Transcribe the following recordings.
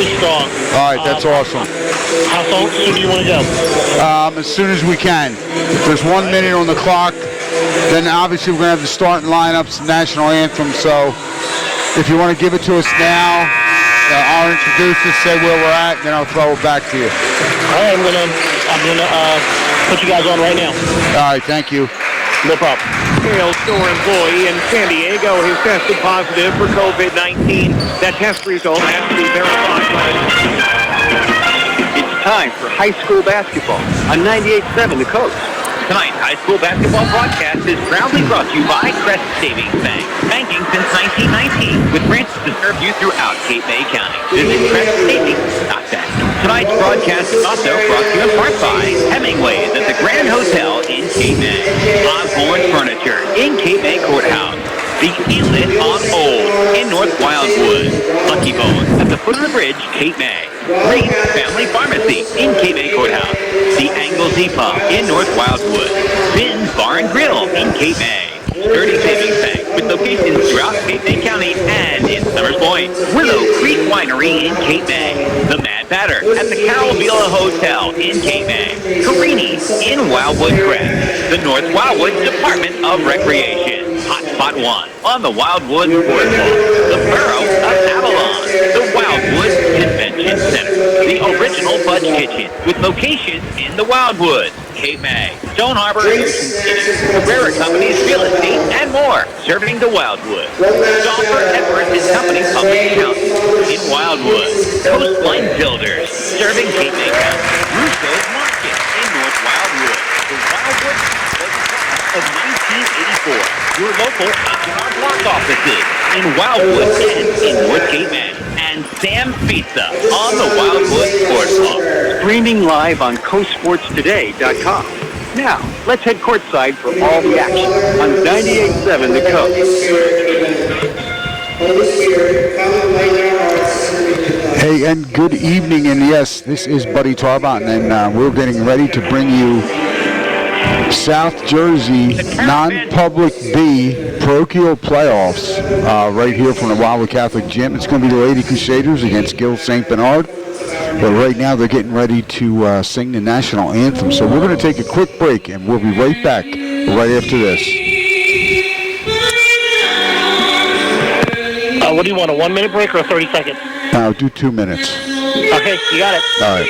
really strong. All right, that's awesome. How soon do you want to go? As soon as we can. If there's 1 minute on the clock, then obviously we're going to have the starting lineups, national anthem. So if you want to give it to us now, I'll introduce us, say where we're at, and then I'll throw it back to you. All right, I'm gonna put you guys on right now. All right, thank you. No problem. Jail store employee in San Diego has tested positive for COVID-19. That test result has to be verified by... It's time for high school basketball on 98.7 The Coast. Tonight's high school basketball broadcast is proudly brought to you by Crest Savings Bank. Banking since 1919, with branches to serve you throughout Cape May County. Visit CrestSavings.bank. Tonight's broadcast is also brought to you in part by Hemingway's at the Grand Hotel in Cape May. Osborne Furniture in Cape May Courthouse. The Inlet on Old in North Wildwood. Lucky Bones at the foot of the bridge, Cape May. Reed's Family Pharmacy in Cape May Courthouse. The Anglesey Pub in North Wildwood. Finn's Bar and Grill in Cape May. Sturdy Savings Bank with locations throughout Cape May County and in Summers Point. Willow Creek Winery in Cape May. The Mad Batter at the Carol Villa Hotel in Cape May. Carini's in Wildwood Crest. The North Wildwood Department of Recreation. Hotspot 1 on the Wildwood Boardwalk. The Borough of Avalon. The Wildwood Convention Center. The Original Fudge Kitchen with locations in the Wildwood, Cape May, Stone Harbor, Ocean City, Cabrera Companies, Real Estate, and more. Serving the Wildwood. Stoffer, Edwards and Company Public Accountant in Wildwood. Coastline Builders. Serving Cape May County. Russo's Market in North Wildwood. The Wildwood of 1984. Your local H&R Block offices in Wildwood and in North Cape May. And Sam's Pizza on the Wildwood Sports Hall. Streaming live on coastsportstoday.com. Now, let's head courtside for all the action on 98.7 The Coast. Hey, and good evening, and yes, this is Buddy Tarbot, and we're getting ready to bring you South Jersey non-public B parochial playoffs right here from the Wildwood Catholic Gym. It's going to be the Lady Crusaders against GILL St. Bernard. But right now they're getting ready to sing the national anthem. So we're going to take a quick break, and we'll be right back right after this. What do you want, a 1 minute break or a 30 seconds? I'll do 2 minutes. Okay, you got it. All right.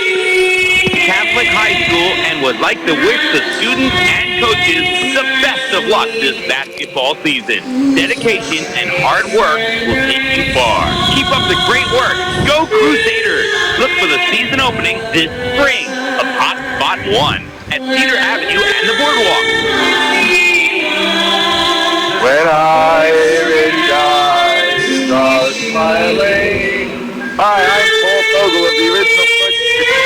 Catholic High School and would like to wish the students and coaches the best of luck this basketball season. Dedication and hard work will take you far. Keep up the great work. Go Crusaders! Look for the season opening this spring of Hotspot 1 at Cedar Avenue and the Boardwalk. When I hear it die, start smiling. Hi, I'm Paul Vogel of the original Fudge Kitchen.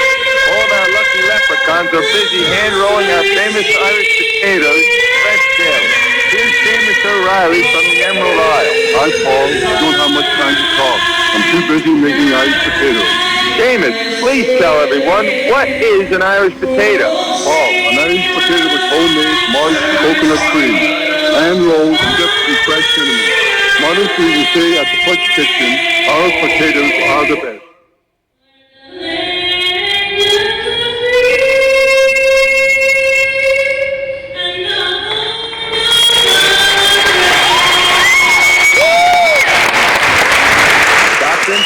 All our lucky leprechauns are busy hand-rolling our famous Irish potatoes fresh daily. Here's Seamus O'Reilly from the Emerald Isle. Hi, Paul. I don't have much time to talk. I'm too busy making Irish potatoes. Seamus, please tell everyone, what is an Irish potato? Paul, an Irish potato with homemade moist coconut cream, hand-rolled, dipped in fresh cinnamon. Modestly, we say at the Fudge Kitchen, our potatoes are the best.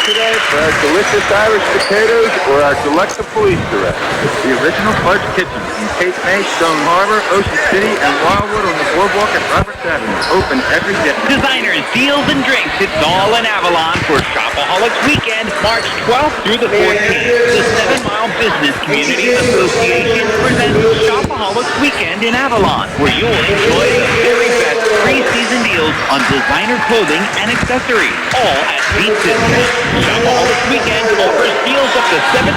Today for our delicious Irish potatoes or our delectable police direct. The original Fudge Kitchen in Cape May, Stone Harbor, Ocean City, and Wildwood on the Boardwalk at Roberts Avenue. Open every day. Designers, deals, and drinks. It's all in Avalon for Shopaholics Weekend, March 12th through the 14th. The 7 Mile Business Community Association presents Shopaholics Weekend in Avalon, where you'll enjoy the very best pre-season deals on designer clothing and accessories, all at deep discounts. Shopaholics Weekend offers deals up to 75%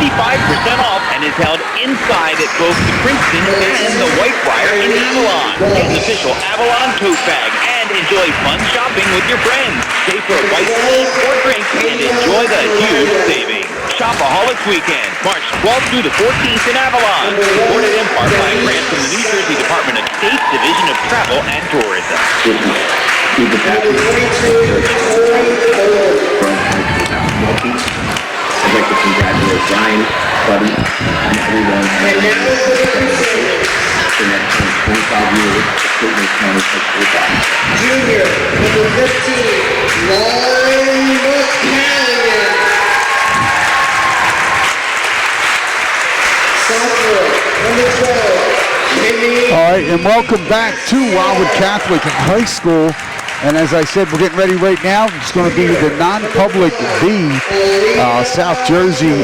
off and is held inside at both the Princeton and the Whitefriar in Avalon. Get an official Avalon tote bag and enjoy fun shopping with your friends. Stay for a bite to eat or drink and enjoy the huge savings. Shopaholics Weekend, March 12th through the 14th in Avalon. Supported in part by a grant from the New Jersey Department of State Division of Travel and Tourism. I'd like to congratulate Brian, Buddy, and everyone for the next 25 years of St. County High School. Junior, number 15, Lauren McCallion. Sophomore, number 12, Minnie. All right, and welcome back to Wildwood Catholic High School. And as I said, we're getting ready right now. It's going to be the non-public B, South Jersey,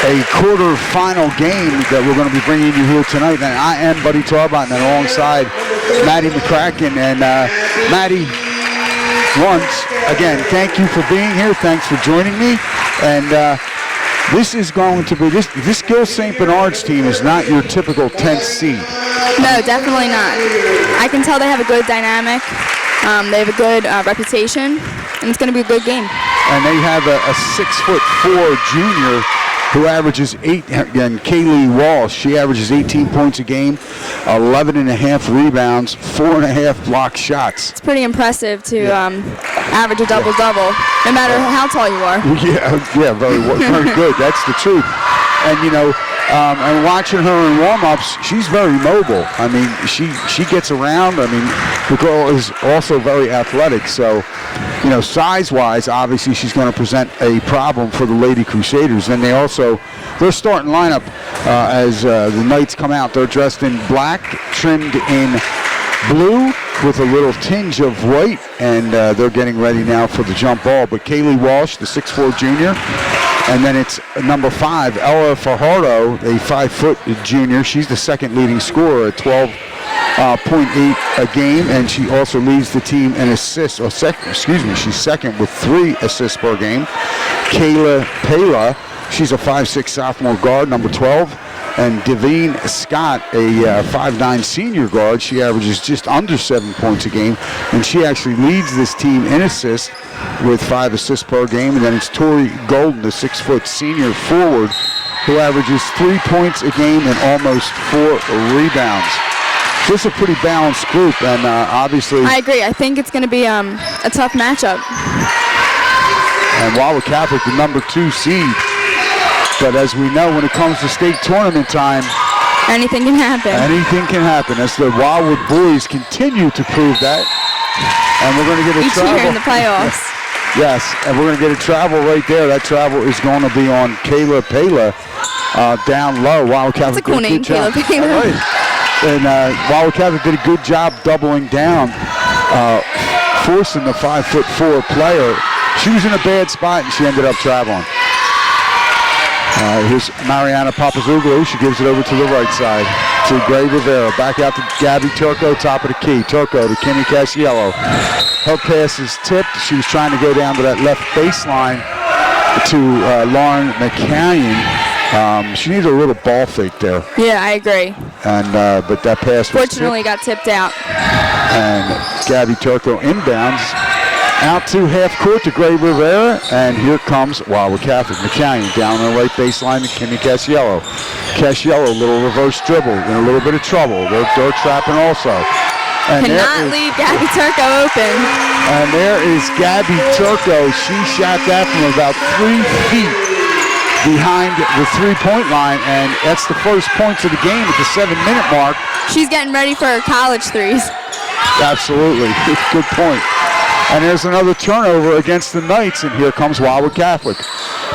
a quarter-final game that we're going to be bringing you here tonight. And I am Buddy Tarbot, and alongside Maddie McCracken. And Maddie, once again, thank you for being here. Thanks for joining me. And this is going to be, this GILL St. Bernard's team is not your typical 10th seed. No, definitely not. I can tell they have a good dynamic. They have a good reputation, and it's going to be a good game. And they have a 6'4" junior who averages 8, and Kaylee Walsh, she averages 18 points a game, 11.5 rebounds, 4.5 block shots. It's pretty impressive to average a double-double, no matter how tall you are. Yeah, very good. That's the truth. And you know, and watching her in warm-ups, she's very mobile. I mean, she gets around. I mean, the girl is also very athletic. So, you know, size-wise, obviously she's going to present a problem for the Lady Crusaders. And their starting lineup as the Knights come out, they're dressed in black, trimmed in blue with a little tinge of white, and they're getting ready now for the jump ball. But Kaylee Walsh, the 6'4" junior, and then it's number 5, Ella Fajardo, a 5-foot junior. She's the second leading scorer at 12.8 a game, and she also leads the team in assists. She's second with 3 assists per game. Kayla Pela, she's a 5'6" sophomore guard, number 12. And Devine Scott, a 5'9" senior guard, she averages just under 7 points a game, and she actually leads this team in assists with 5 assists per game. And then it's Tori Golden, the 6-foot senior forward, who averages 3 points a game and almost 4 rebounds. So it's a pretty balanced group, and obviously... I agree. I think it's going to be a tough matchup. And Wildwood Catholic, the number 2 seed. But as we know, when it comes to state tournament time, anything can happen. Anything can happen, as the Wildwood boys continue to prove that. And we're going to get a travel. Each year in the playoffs. Yes, and we're going to get a travel right there. That travel is going to be on Kayla Pela down low. Wildwood Catholic That's a cool name, Kayla Pela. Right. And Wildwood Catholic did a good job doubling down, forcing the 5'4" player. She was in a bad spot, and she ended up traveling. Here's Mariana Papazoglou. She gives it over to the right side to Gray Rivera. Back out to Gabby Turco, top of the key. Turco to Kimmy Casiello. Her pass is tipped. She was trying to go down to that left baseline to Lauren McCallion. She needs a little ball fake there. Yeah, I agree. And but that pass was fortunately got tipped out. And Gabby Turco inbounds. Out to half court to Gray Rivera, and here comes Wildwood Catholic. McCallion down on the right baseline to Kimmy Casiello. Casiello, little reverse dribble, in a little bit of trouble. They're trapping also. And cannot leave Gabby Turco open. And there is Gabby Turco. She shot that from about 3 feet behind the three-point line, and that's the first points of the game at the 7-minute mark. She's getting ready for her college threes. Absolutely. Good point. And there's another turnover against the Knights, and here comes Wildwood Catholic.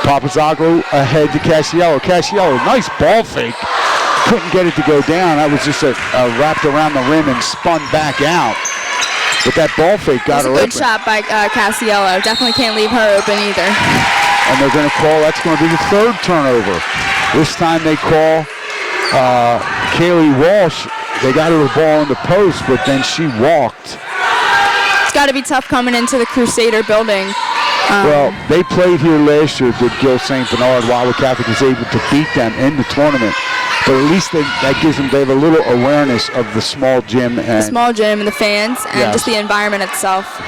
Papazoglou ahead to Casiello. Casiello, nice ball fake. Couldn't get it to go down. That was just wrapped around the rim and spun back out. But that ball fake got her open. Good shot by Casiello. Definitely can't leave her open either. And they're going to call, that's going to be the 3rd turnover. This time they call Kaylee Walsh. They got her the ball in the post, but then she walked. It's got to be tough coming into the Crusader building. Well, they played here last year, did GILL St. Bernard. Wildwood Catholic was able to beat them in the tournament. But at least that gives them, they have a little awareness of the small gym. And the small gym and the fans and just the environment itself.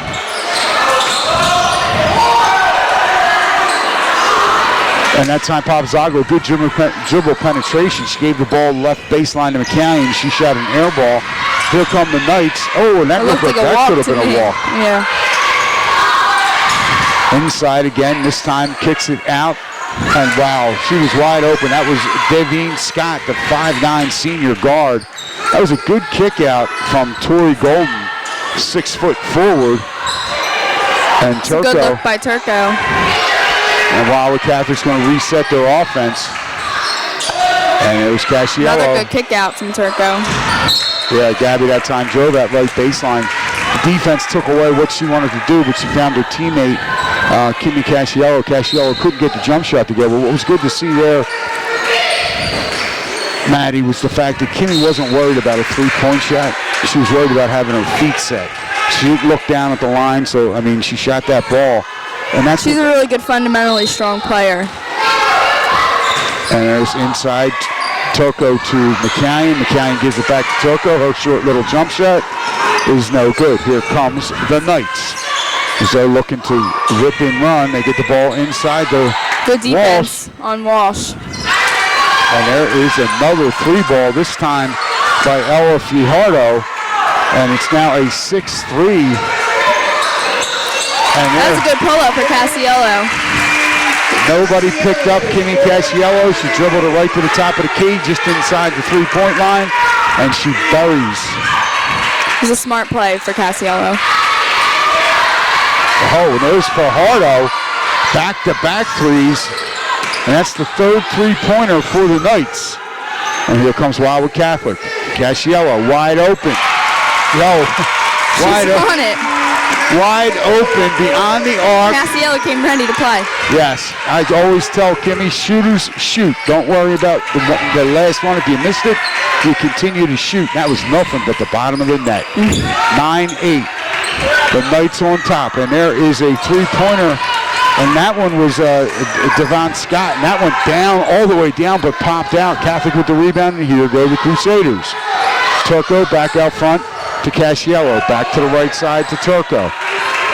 And that time, Papazoglou, good dribble penetration. She gave the ball left baseline to McCallion. She shot an air ball. Here come the Knights. Oh, and that looked like that could have been a walk. Yeah. Inside again, this time kicks it out. And wow, she was wide open. That was Devine Scott, the 5'9" senior guard. That was a good kick out from Tori Golden, 6 foot forward. And It's Turco. a good look by Turco. And Wildwood Catholic's going to reset their offense. And it was Casciello. Another good kick out from Turco. Yeah, Gabby that time drove that right baseline. The defense took away what she wanted to do, but she found her teammate, Kimmy Casciello. Casciello couldn't get the jump shot together. What was good to see there, Maddie, was the fact that Kimmy wasn't worried about a three-point shot. She was worried about having her feet set. She looked down at the line, so, I mean, she shot that ball. And that's She's a really good, fundamentally strong player. And there's inside Turco to McCallion. McCallion gives it back to Turco. Her short little jump shot is no good. Here comes the Knights. As they're looking to rip and run, they get the ball inside the Good defense on Walsh. And there is another three ball, this time by Ella Fijardo. And it's now a 6-3. And That's a good pull-up for Casciello. nobody picked up Kimmy Casciello. She dribbled it right to the top of the key, just inside the three-point line, and she buries. It was a smart play for Casciello. Oh, and there's Fajardo, back-to-back threes, and that's the third three-pointer for the Knights. And here comes Wildwood Catholic. Casciello wide open. She's on it. Wide open beyond the arc. Casciello came ready to play. Yes, I always tell Kimmy, shooters shoot. Don't worry about the last one. If you missed it, you continue to shoot. That was nothing but the bottom of the net. 9-8. The Knights on top, and there is a three-pointer, and that one was Devon Scott, and that went down, all the way down, but popped out. Catholic with the rebound, and here go the Crusaders. Turco back out front to Casciello, back to the right side to Turco.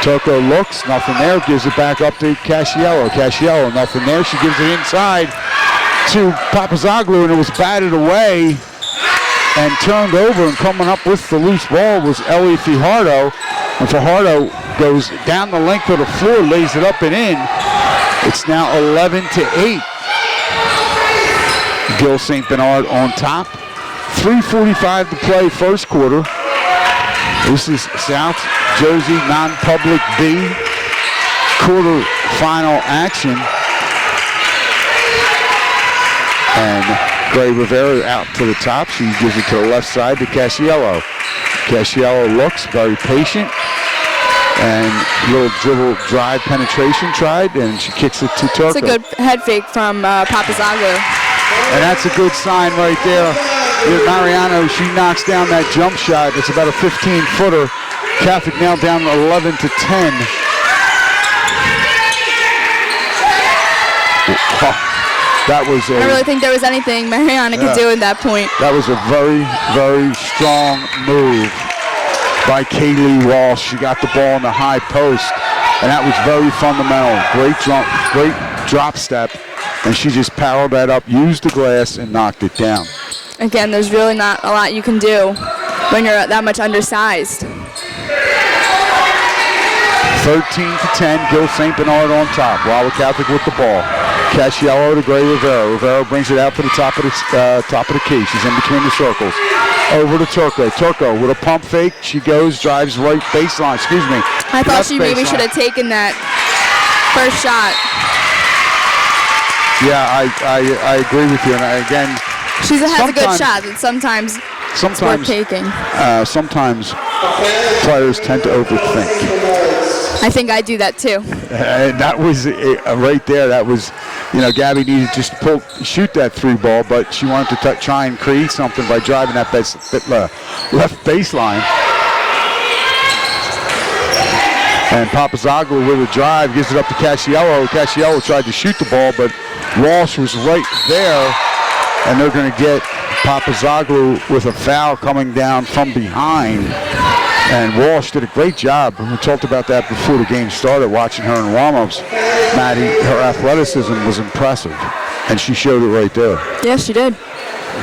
Turco looks, nothing there, gives it back up to Casciello. Casciello, nothing there. She gives it inside to Papazoglu, and it was batted away and turned over, and coming up with the loose ball was Ellie Fajardo. And Fajardo goes down the length of the floor, lays it up and in. It's now 11-8. GILL St. Bernard on top. 3:45 to play first quarter. This is South Jersey non-public B quarter-final action. And Gray Rivera out to the top. She gives it to the left side to Casciello. Casciello looks very patient. And little dribble drive penetration tried, and she kicks it to Turco. It's a good head fake from Papazoglu. And that's a good sign right there. Mariano, she knocks down that jump shot. It's about a 15-footer. Catholic now down 11-10. That was I don't really think there was anything Mariana could do at that point. That was a very, very strong move by Kaylee Walsh. She got the ball in the high post, and that was very fundamental. Great drop step, and she just powered that up, used the glass, and knocked it down. Again, there's really not a lot you can do when you're that much undersized. 13-10, GILL St. Bernard on top. Wildwood Catholic with the ball. Casciello to Gray Rivera. Rivera brings it out to the top of the key. She's in between the circles. Over to Turco. Turco with a pump fake. She goes, drives right baseline. Excuse me. I thought she maybe should have taken that first shot. Yeah, I agree with you. And again, she has a good shot, but sometimes it's worth taking. Sometimes players tend to overthink. I think I do that too. And that was right there. That was, Gabby needed just to shoot that three ball, but she wanted to try and create something by driving that left baseline. And Papazoglu with a drive gives it up to Casciello. Casciello tried to shoot the ball, but Walsh was right there, and they're going to get Papazoglu with a foul coming down from behind. And Walsh did a great job. We talked about that before the game started, watching her in warm-ups. Maddie, her athleticism was impressive, and she showed it right there. Yes, she did.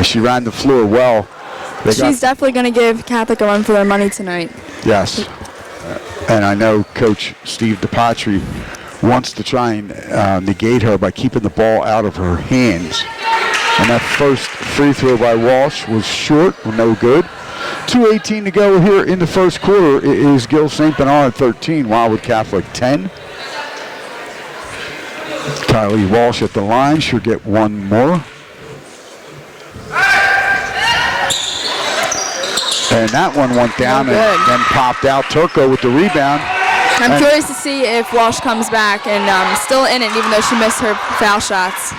She ran the floor well. She's definitely going to give Catholic a run for their money tonight. Yes. And I know Coach Steve DePatri wants to try and negate her by keeping the ball out of her hands. And that first free throw by Walsh was short, no good. 2:18 to go here in the first quarter. It is Gill St. Bernard 13, Wildwood Catholic 10. Kylie Walsh at the line. She'll get one more. And that one went down and then popped out. Turco with the rebound. I'm curious to see if Walsh comes back and still in it, even though she missed her foul shots.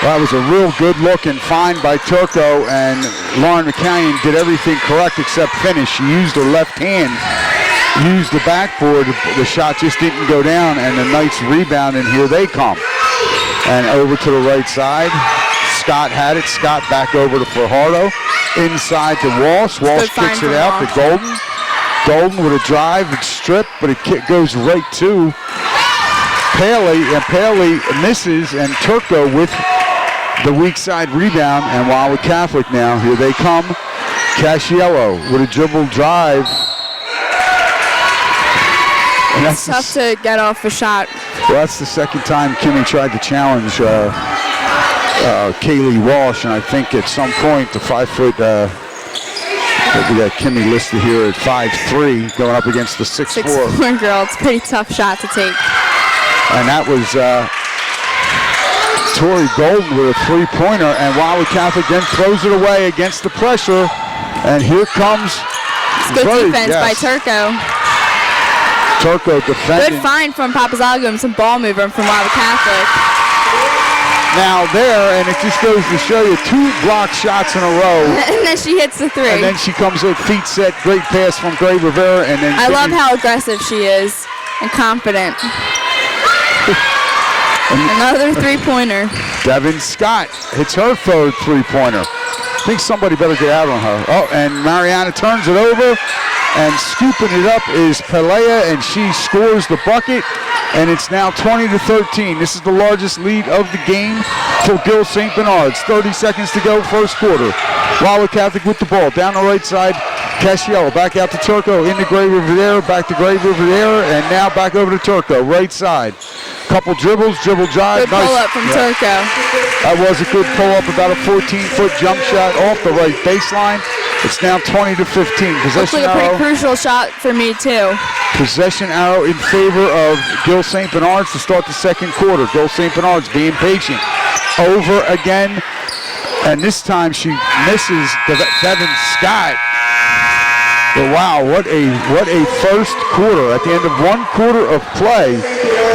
Well, that was a real good looking find by Turco, and Lauren McCallion did everything correct except finish. She used her left hand, used the backboard. The shot just didn't go down, and a nice rebound, and here they come. And over to the right side. Scott had it. Scott back over to Fajardo. Inside to Walsh. Walsh kicks it out to Golden. Golden with a drive and strip, but it goes right to Paley, and Paley misses, and Turco with the weak side rebound, and Wildwood Catholic now, here they come. Casciello with a dribble drive. And It's tough to get off a shot. Well, that's the second time Kimmy tried to challenge Kaylee Walsh, and I think at some point the 5 foot, we got Kimmy listed here at 5'3", going up against the 6'4". 6'4" girl. It's a pretty tough shot to take. And that was Tori Golden with a three-pointer, and Wildwood Catholic then throws it away against the pressure. And here comes good defense by Turco. Turco defending. Good find from Papazago and some ball movement from Wildwood Catholic. Now there, and it just goes to show you 2 block shots in a row. And then she hits the 3. And then she comes with feet set, great pass from Gray Rivera, and then I love how aggressive she is and confident. Another three-pointer. Devin Scott hits her third three-pointer. I think somebody better get out on her. Oh, and Mariana turns it over, and scooping it up is Pelea, and she scores the bucket, and it's now 20-13. This is the largest lead of the game for Gill St. Bernard's. 30 seconds to go, first quarter. Wildwood Catholic with the ball. Down the right side, Casciello back out to Turco, into Gray Rivera, back to Gray Rivera, and now back over to Turco, right side. Couple dribbles, dribble drive. Good pull-up from Turco. That was a good pull-up, about a 14-foot jump shot off the right baseline. It's now 20-15. Looks like a pretty crucial shot for me, too. Possession arrow in favor of Gill St. Bernard's to start the second quarter. Gill St. Bernard's being patient. Over again, and this time she misses Devin Scott. But wow, what a first quarter. At the end of 1 quarter of play,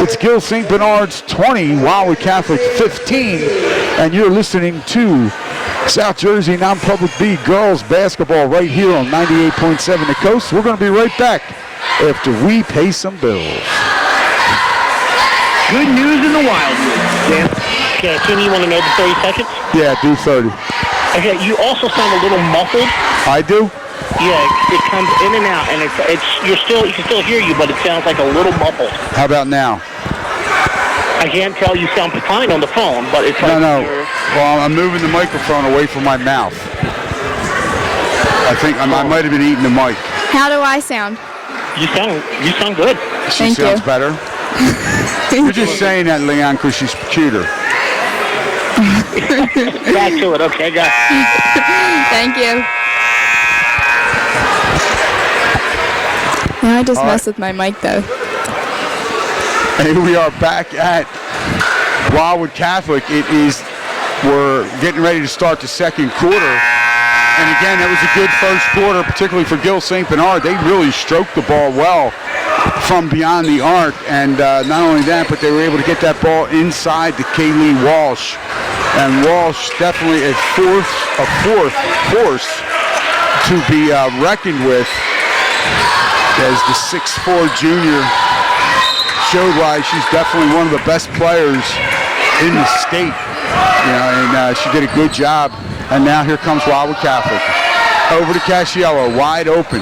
it's Gill St. Bernard's 20, Wildwood Catholic 15, and you're listening to South Jersey Non-Public B girls basketball right here on 98.7 The Coast. We're going to be right back after we pay some bills. Good news in the Wildwood. Yeah. Okay, Kim, you want to know the 30 seconds? Yeah, do 30. Okay, you also sound a little muffled. I do? Yeah, it comes in and out, and you can still hear you, but it sounds like a little muffled. How about now? I can't tell, you sound fine on the phone, but it's like No. Well, I'm moving the microphone away from my mouth. I think I might have been eating the mic. How do I sound? You sound good. She sounds better. You're just saying that, Leon, because she's cuter. Back to it, okay, guys. Thank you. I just messed with my mic, though. And here we are back at Wildwood Catholic. We're getting ready to start the second quarter. And again, that was a good first quarter, particularly for Gill St. Bernard. They really stroked the ball well from beyond the arc. And not only that, but they were able to get that ball inside to Kaylee Walsh. And Walsh definitely a fourth force to be reckoned with, as the 6'4" junior showed why she's definitely one of the best players in the state. And she did a good job. And now here comes Wildwood Catholic. Over to Casciello, wide open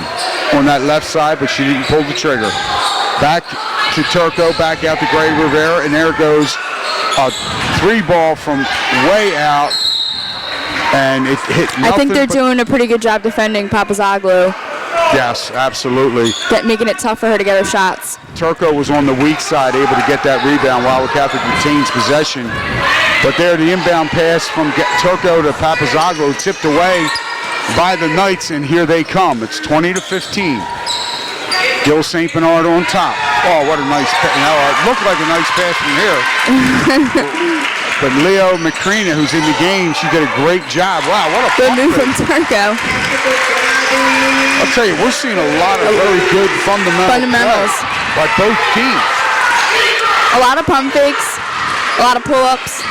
on that left side, but she didn't pull the trigger. Back to Turco, back out to Gray Rivera, and there goes a 3-ball from way out, and it hit nothing. I think they're doing a pretty good job defending Papazago. Yes, absolutely. Making it tough for her to get her shots. Turco was on the weak side, able to get that rebound. Wildwood Catholic retains possession. But there, the inbound pass from Turco to Papazoglu, tipped away by the Knights, and here they come. It's 20-15. Gil St. Bernard on top. Oh, what a nice pass. Now, it looked like a nice pass from here. But Leo Macrina, who's in the game, she did a great job. Wow, what a good move from Turco. I'll tell you, we're seeing a lot of very good fundamentals by both teams. A lot of pump fakes, a lot of pull-ups.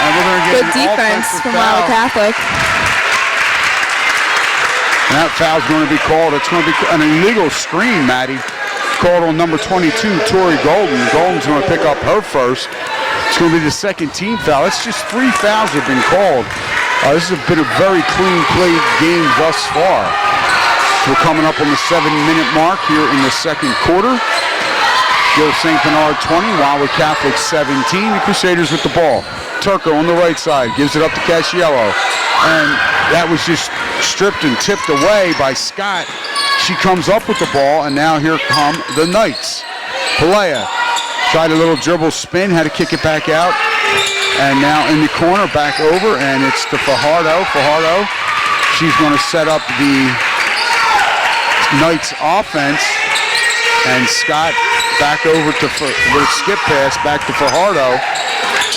And we're going to get good defense from Wildwood Catholic. And that foul's going to be called. It's going to be an illegal screen, Maddie. Called on number 22, Tori Golden. Golden's going to pick up her first. It's going to be the second team foul. It's just 3 fouls have been called. This has been a very clean played game thus far. We're coming up on the 7-minute mark here in the second quarter. Gil St. Bernard 20, Wildwood Catholic 17. The Crusaders with the ball. Turco on the right side gives it up to Casciello. And that was just stripped and tipped away by Scott. She comes up with the ball, and now here come the Knights. Pelea tried a little dribble spin, had to kick it back out. And now in the corner, back over, and it's to Fajardo. Fajardo, she's going to set up the Knights offense. And Scott back over to the skip pass back to Fajardo.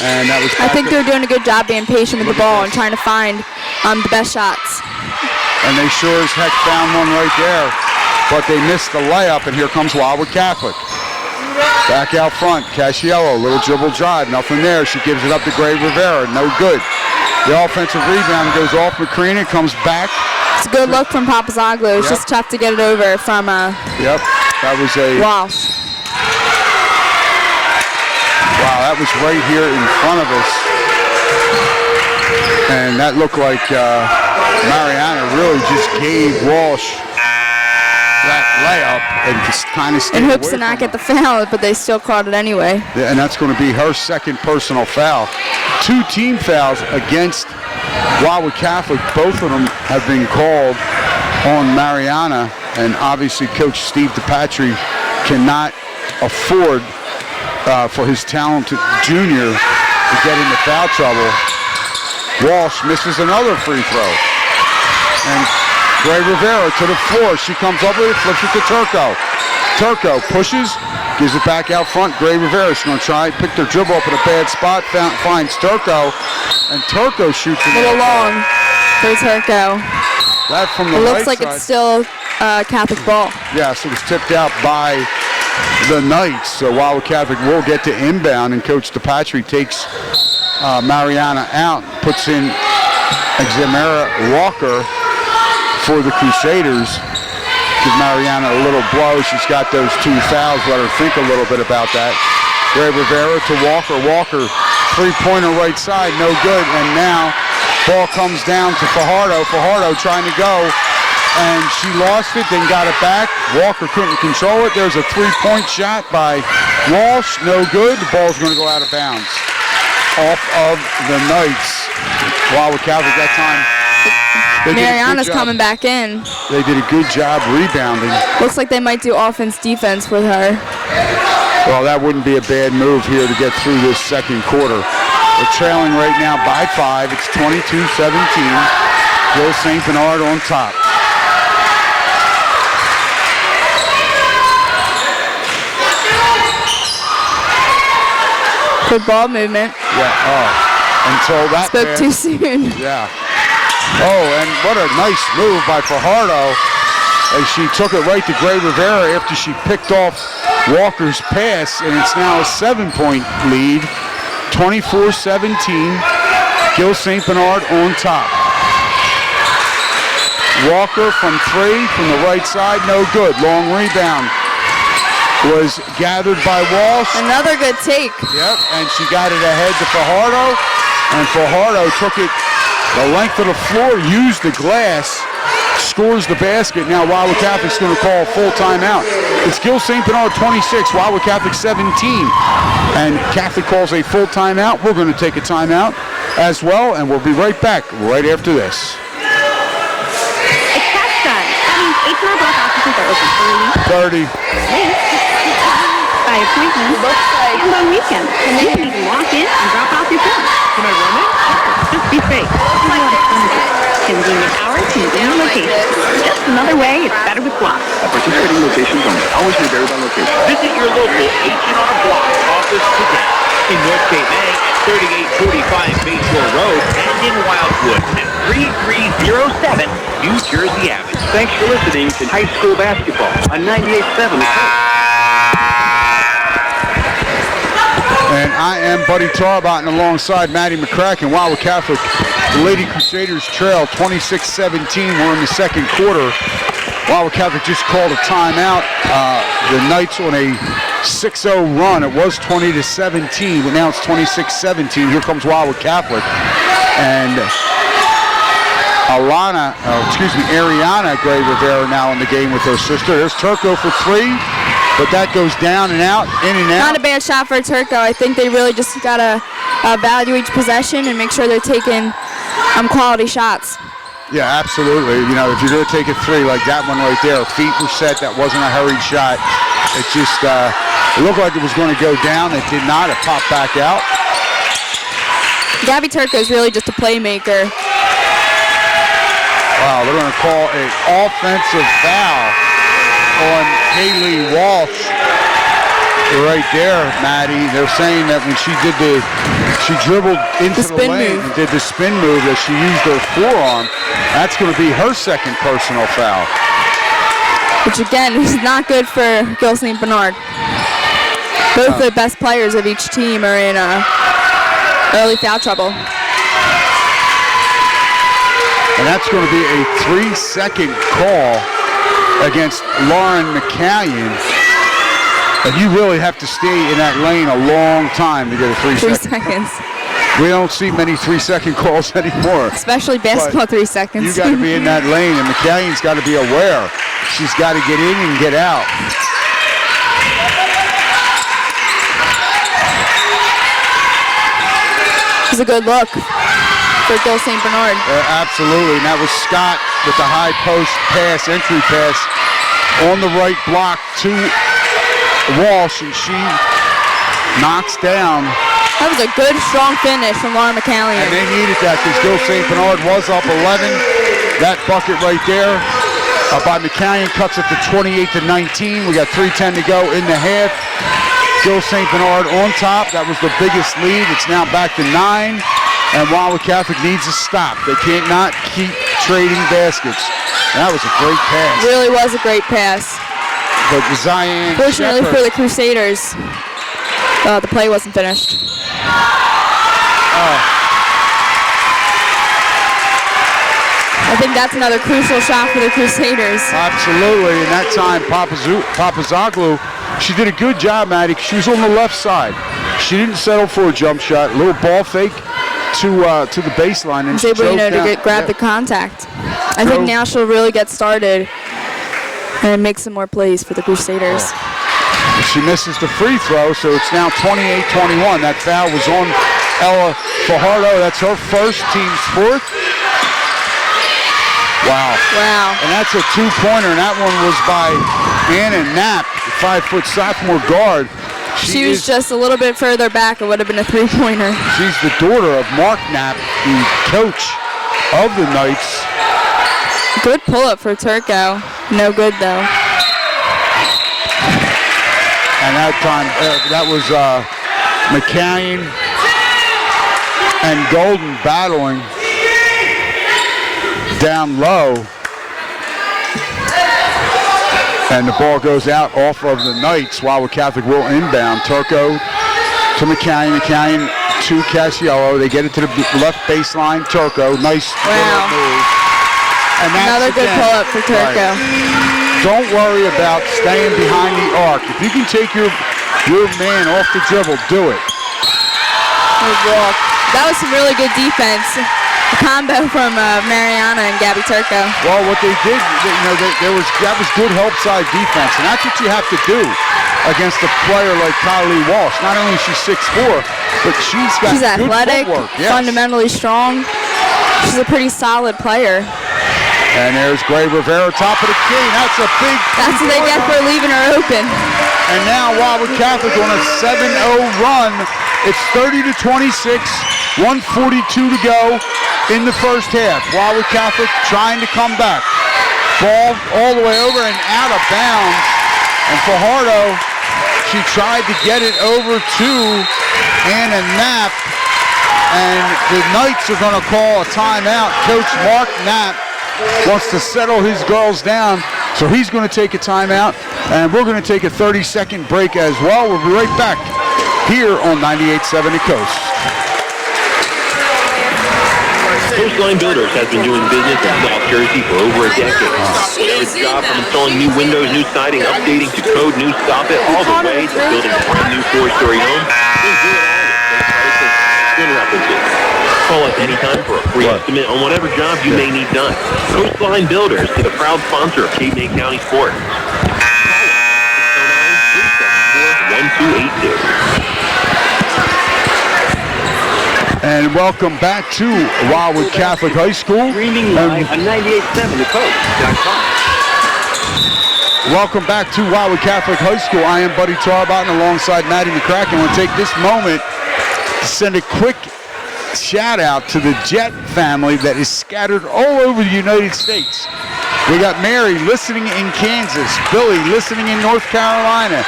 And that was I think they're doing a good job being patient with the ball and trying to find the best shots. And they sure as heck found one right there. But they missed the layup, and here comes Wildwood Catholic. Back out front, Casciello, little dribble drive, nothing there. She gives it up to Gray Rivera, no good. The offensive rebound goes off Macrina, comes back. It's a good look from Papazoglu. It's just tough to get it over from Yep, that was a Walsh. Wow, that was right here in front of us. And that looked like Mariana really just gave Walsh that layup and just kind of stayed in hopes away to not from get the foul, but they still caught it anyway. Yeah, and that's going to be her second personal foul. 2 team fouls against Wildwood Catholic. Both of them have been called on Mariana, and obviously Coach Steve DePatry cannot afford for his talented junior to get into foul trouble. Walsh misses another free throw. And Gray Rivera to the floor. She comes up with it, flips it to Turco. Turco pushes, gives it back out front. Gray Rivera, she's going to try, picked her dribble up in a bad spot, finds Turco, and Turco shoots it. A little long for Turco. That from the right side. It looks like it's still Catholic ball. Yes, it was tipped out by the Knights, so Wildwood Catholic will get to inbound, and Coach DePatry takes Mariana out, puts in Ximera Walker for the Crusaders. Give Mariana a little blow. She's got those 2 fouls. Let her think a little bit about that. Gray Rivera to Walker. Walker, three-pointer right side, no good. And now ball comes down to Fajardo. Fajardo trying to go, and she lost it, then got it back. Walker couldn't control it. There's a three-point shot by Walsh, no good. The ball's going to go out of bounds. Off of the Knights. Wildwood Catholic that time. Mariana's coming back in. They did a good job rebounding. Looks like they might do offense-defense with her. Well, that wouldn't be a bad move here to get through this second quarter. We're trailing right now by 5. It's 22-17. Gil St. Bernard on top. Good ball movement. Yeah, until that spoke too soon. Yeah. Oh, and what a nice move by Fajardo as she took it right to Gray Rivera after she picked off Walker's pass, and it's now a 7-point lead, 24-17. Gil St. Bernard on top. Walker from 3 from the right side, no good. Long rebound was gathered by Walsh. Another good take. Yep, and she got it ahead to Fajardo, and Fajardo took it the length of the floor, used the glass, scores the basket. Now Wildwood Catholic's going to call a full timeout. It's Gil St. Bernard 26, Wildwood Catholic 17. And Catholic calls a full timeout. We're going to take a timeout. as well, and we'll be right back right after this. It's tax time. That means HR block offices are open early, 30. late, by appointment, and on weekends. And you can even walk in and drop off your form. Can I run it? Just be safe. Convenient hours, convenient locations. Just another way it's better with blocks. At participating locations only. Always be varied by location. Visit your local H&R Block office today in North Cape May at 3845 Bayshore Road and in Wildwood at 3307 New Jersey Avenue. Thanks for listening to high school basketball on 98.7. And I am Buddy Tarbot alongside Maddie McCracken. Wildwood Catholic, the Lady Crusaders trail 26-17. We're in the second quarter. Wildwood Catholic just called a timeout. The Knights on a 6-0 run. It was 20-17, but now it's 26-17. Here comes Wildwood Catholic. And Ariana Gray Rivera now in the game with her sister. There's Turco for three, but that goes down and out, in and out. Not a bad shot for Turco. I think they really just got to value each possession and make sure they're taking quality shots. Yeah, absolutely. You know, if you're going to take a three like that one right there, feet were set. That wasn't a hurried shot. It just it looked like it was going to go down. It did not. It popped back out. Gabby Turco is really just a playmaker. Wow, they're going to call an offensive foul on Kaylee Walsh right there, Maddie. They're saying that when she dribbled into the lane and did the spin move, that she used her forearm. That's going to be her second personal foul. Which again is not good for GILL St. Bernard. Both the best players of each team are in early foul trouble. And that's going to be a 3-second call against Lauren McCallion. And you really have to stay in that lane a long time to get a 3 seconds. We don't see many 3-second calls anymore. Especially basketball 3 seconds. You got to be in that lane, and McCallion's got to be aware. She's got to get in and get out. It was a good look for GILL St. Bernard. Absolutely, and that was Scott with the high post pass, entry pass on the right block to Walsh, and she knocks down. That was a good, strong finish from Lauren McCallion. And they needed that because GILL St. Bernard was up 11. That bucket right there by McCallion cuts it to 28-19. We got 3:10 to go in the half. GILL St. Bernard on top. That was the biggest lead. It's now back to 9. And Wildwood Catholic needs to stop. They can't not keep trading baskets. That was a great pass. It really was a great pass. But Zion Fortunately Shepherd, for the Crusaders, the play wasn't finished. I think that's another crucial shot for the Crusaders. Absolutely, and that time Papazoglu, she did a good job, Maddie. She was on the left side. She didn't settle for a jump shot. A little ball fake to the baseline, and she was able, to grab the contact. I think now she'll really get started and make some more plays for the Crusaders. She misses the free throw, so it's now 28-21. That foul was on Ella Fajardo. That's her first, team's fourth. Wow. And that's a two-pointer, and that one was by Anna Knapp, the 5-foot sophomore guard. She was just a little bit further back. It would have been a three-pointer. She's the daughter of Mark Knapp, the coach of the Knights. Good pull-up for Turco. No good, though. And that time, that was McCallion and Golden battling down low. And the ball goes out off of the Knights. Wildwood Catholic will inbound. Turco to McCallion. McCallion to Casiello. They get it to the left baseline. Turco. Nice move. And that's another good pull-up for Turco. Right. Don't worry about staying behind the arc. If you can take your man off the dribble, do it. Good walk. That was some really good defense. A combo from Mariana and Gabby Turco. Well, what they did, that was good help side defense, and that's what you have to do. against a player like Kylie Walsh. Not only is she 6'4", but she's got She's good athletic, footwork. Yes. fundamentally strong. She's a pretty solid player. And there's Gray Rivera, top of the key. That's a big. That's what they get for leaving her open. And now Wildwood Catholic on a 7-0 run. It's 30-26, 1:42 to go in the first half. Wildwood Catholic trying to come back. Ball all the way over and out of bounds. And Fajardo, she tried to get it over to Anna Knapp. And the Knights are going to call a timeout. Coach Mark Knapp wants to settle his girls down, so he's going to take a timeout. And we're going to take a 30-second break as well. We'll be right back here on 98.7 The Coast. Coastline Builders has been doing business in South Jersey for over a decade. Whatever the job, from installing new windows, new siding, updating to code, new soffit, all the way to building a brand new 4-story home. We do it all with good references. Call us anytime for a free estimate on whatever job you may need done. Coastline Builders is the proud sponsor of Cape May County Sports. Call us at 609-374-1282. And welcome back to Wildwood Catholic High School. Streaming live on 98.7 The Coast.com. Welcome back to Wildwood Catholic High School. I am Buddy Tarbotton alongside Maddie McCracken. I want to take this moment to send a quick shout out to the Jet family that is scattered all over the United States. We got Mary listening in Kansas, Billy listening in North Carolina,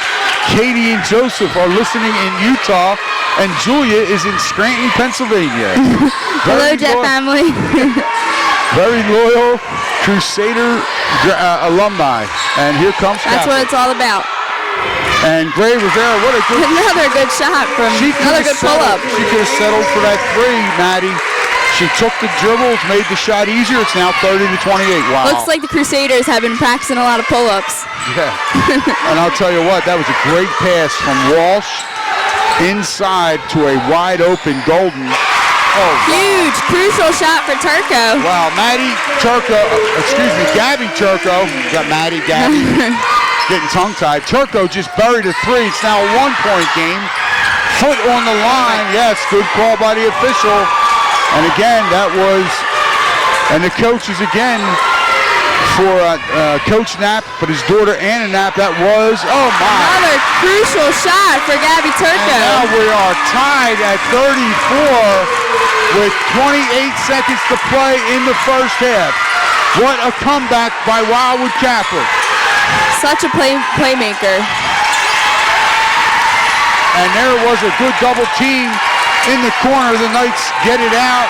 Katie and Joseph are listening in Utah, and Julia is in Scranton, Pennsylvania. Hello, Jet family. Very loyal Crusader alumni. And here comes That's Catholic. what it's all about. And Gray Rivera, what a good... Another good shot from another good pull-up. She could have settled for that three, Maddie. She took the dribbles, made the shot easier. It's now 30-28. Wow. Looks like the Crusaders have been practicing a lot of pull-ups. Yeah. And I'll tell you what, that was a great pass from Walsh inside to a wide-open Golden. Oh, wow. Huge, crucial shot for Turco. Wow, Gabby Turco. Got Maddie, Gabby. Getting tongue-tied. Turco just buried a three. It's now a one-point game. Foot on the line. Yes, good call by the official. And again, that was, and the coaches again for Coach Knapp, but his daughter Anna Knapp, that was, oh my. Another crucial shot for Gabby Turco. And now we are tied at 34 with 28 seconds to play in the first half. What a comeback by Wildwood Catholic. Such a playmaker. And there was a good double team in the corner. The Knights get it out,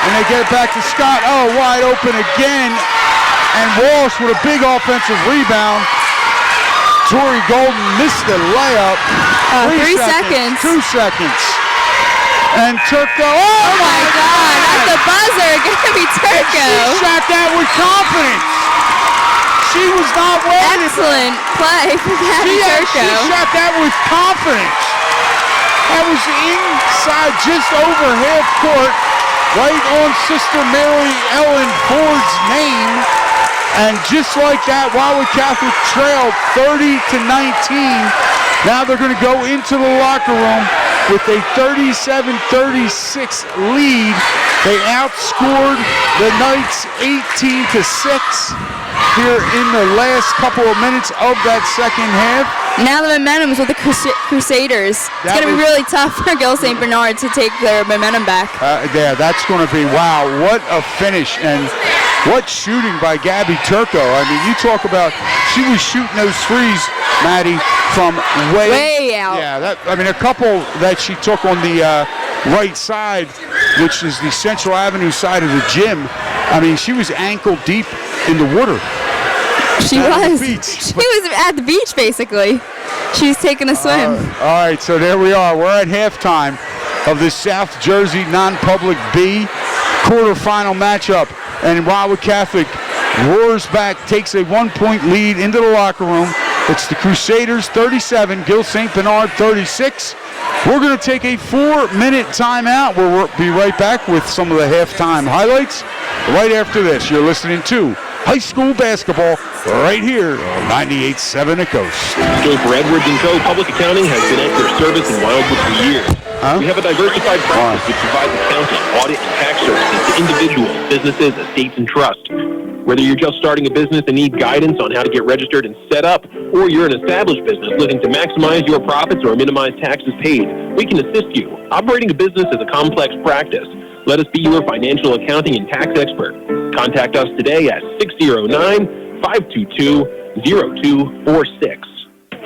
and they get it back to Scott. Oh, wide open again. And Walsh with a big offensive rebound. Tori Golden missed the layup. 3 seconds. 2 seconds. And Turco, oh my God, at the buzzer, Gabby Turco. She shot that with confidence. She was not worried. Excellent play for Gabby Turco. She shot that with confidence. That was inside, just over half court, right on Sister Mary Ellen Ford's name. And just like that, Wildwood Catholic trailed 30-19. Now they're going to go into the locker room with a 37-36 lead. They outscored the Knights 18-6 here in the last couple of minutes of that second half. Now the momentum's with the Crusaders. It's going to be really tough for GILL St. Bernard to take their momentum back. Yeah, that's going to be, wow, what a finish. And what shooting by Gabby Turco. I mean, you talk about, she was shooting those threes, Maddie, from way out. Yeah, a couple that she took on the right side, which is the Central Avenue side of the gym. I mean, she was ankle deep in the water. She was. She was at the beach, basically. She was taking a swim. All right, so there we are. We're at halftime of the South Jersey non-public B quarterfinal matchup. And Wildwood Catholic roars back, takes a 1-point lead into the locker room. It's the Crusaders 37, GILL St. Bernard 36. We're going to take a 4-minute timeout. We'll be right back with some of the halftime highlights right after this. You're listening to high school basketball right here on 98.7 The Coast. Schaefer Edwards & Co. Public Accounting has been at your service in Wildwood for years. We have a diversified practice which provides accounting, audit, and tax services to individuals, businesses, estates, and trusts. Whether you're just starting a business and need guidance on how to get registered and set up, or you're an established business looking to maximize your profits or minimize taxes paid, we can assist you. Operating a business is a complex practice. Let us be your financial accounting and tax expert. Contact us today at 609-522-0246.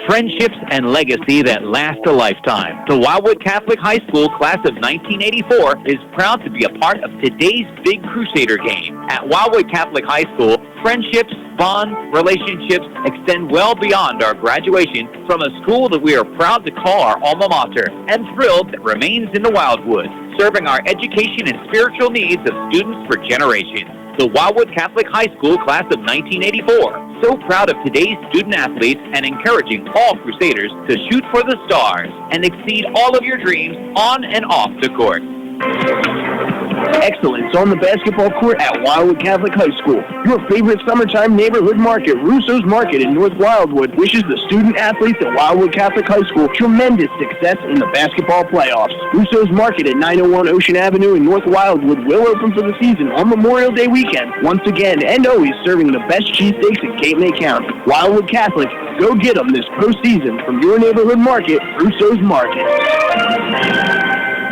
Friendships and legacy that last a lifetime. The Wildwood Catholic High School class of 1984 is proud to be a part of today's Big Crusader game. At Wildwood Catholic High School, friendships, bond, relationships extend well beyond our graduation from a school that we are proud to call our alma mater and thrilled that remains in the Wildwood, serving our education and spiritual needs of students for generations. The Wildwood Catholic High School class of 1984. So proud of today's student athletes and encouraging all Crusaders to shoot for the stars and exceed all of your dreams on and off the court. Excellence on the basketball court at Wildwood Catholic High School. Your favorite summertime neighborhood market, Russo's Market in North Wildwood, wishes the student athletes at Wildwood Catholic High School tremendous success in the basketball playoffs. Russo's Market at 901 Ocean Avenue in North Wildwood will open for the season on Memorial Day weekend, once again and always serving the best cheesesteaks in Cape May County. Wildwood Catholic, go get them this postseason from your neighborhood market, Russo's Market.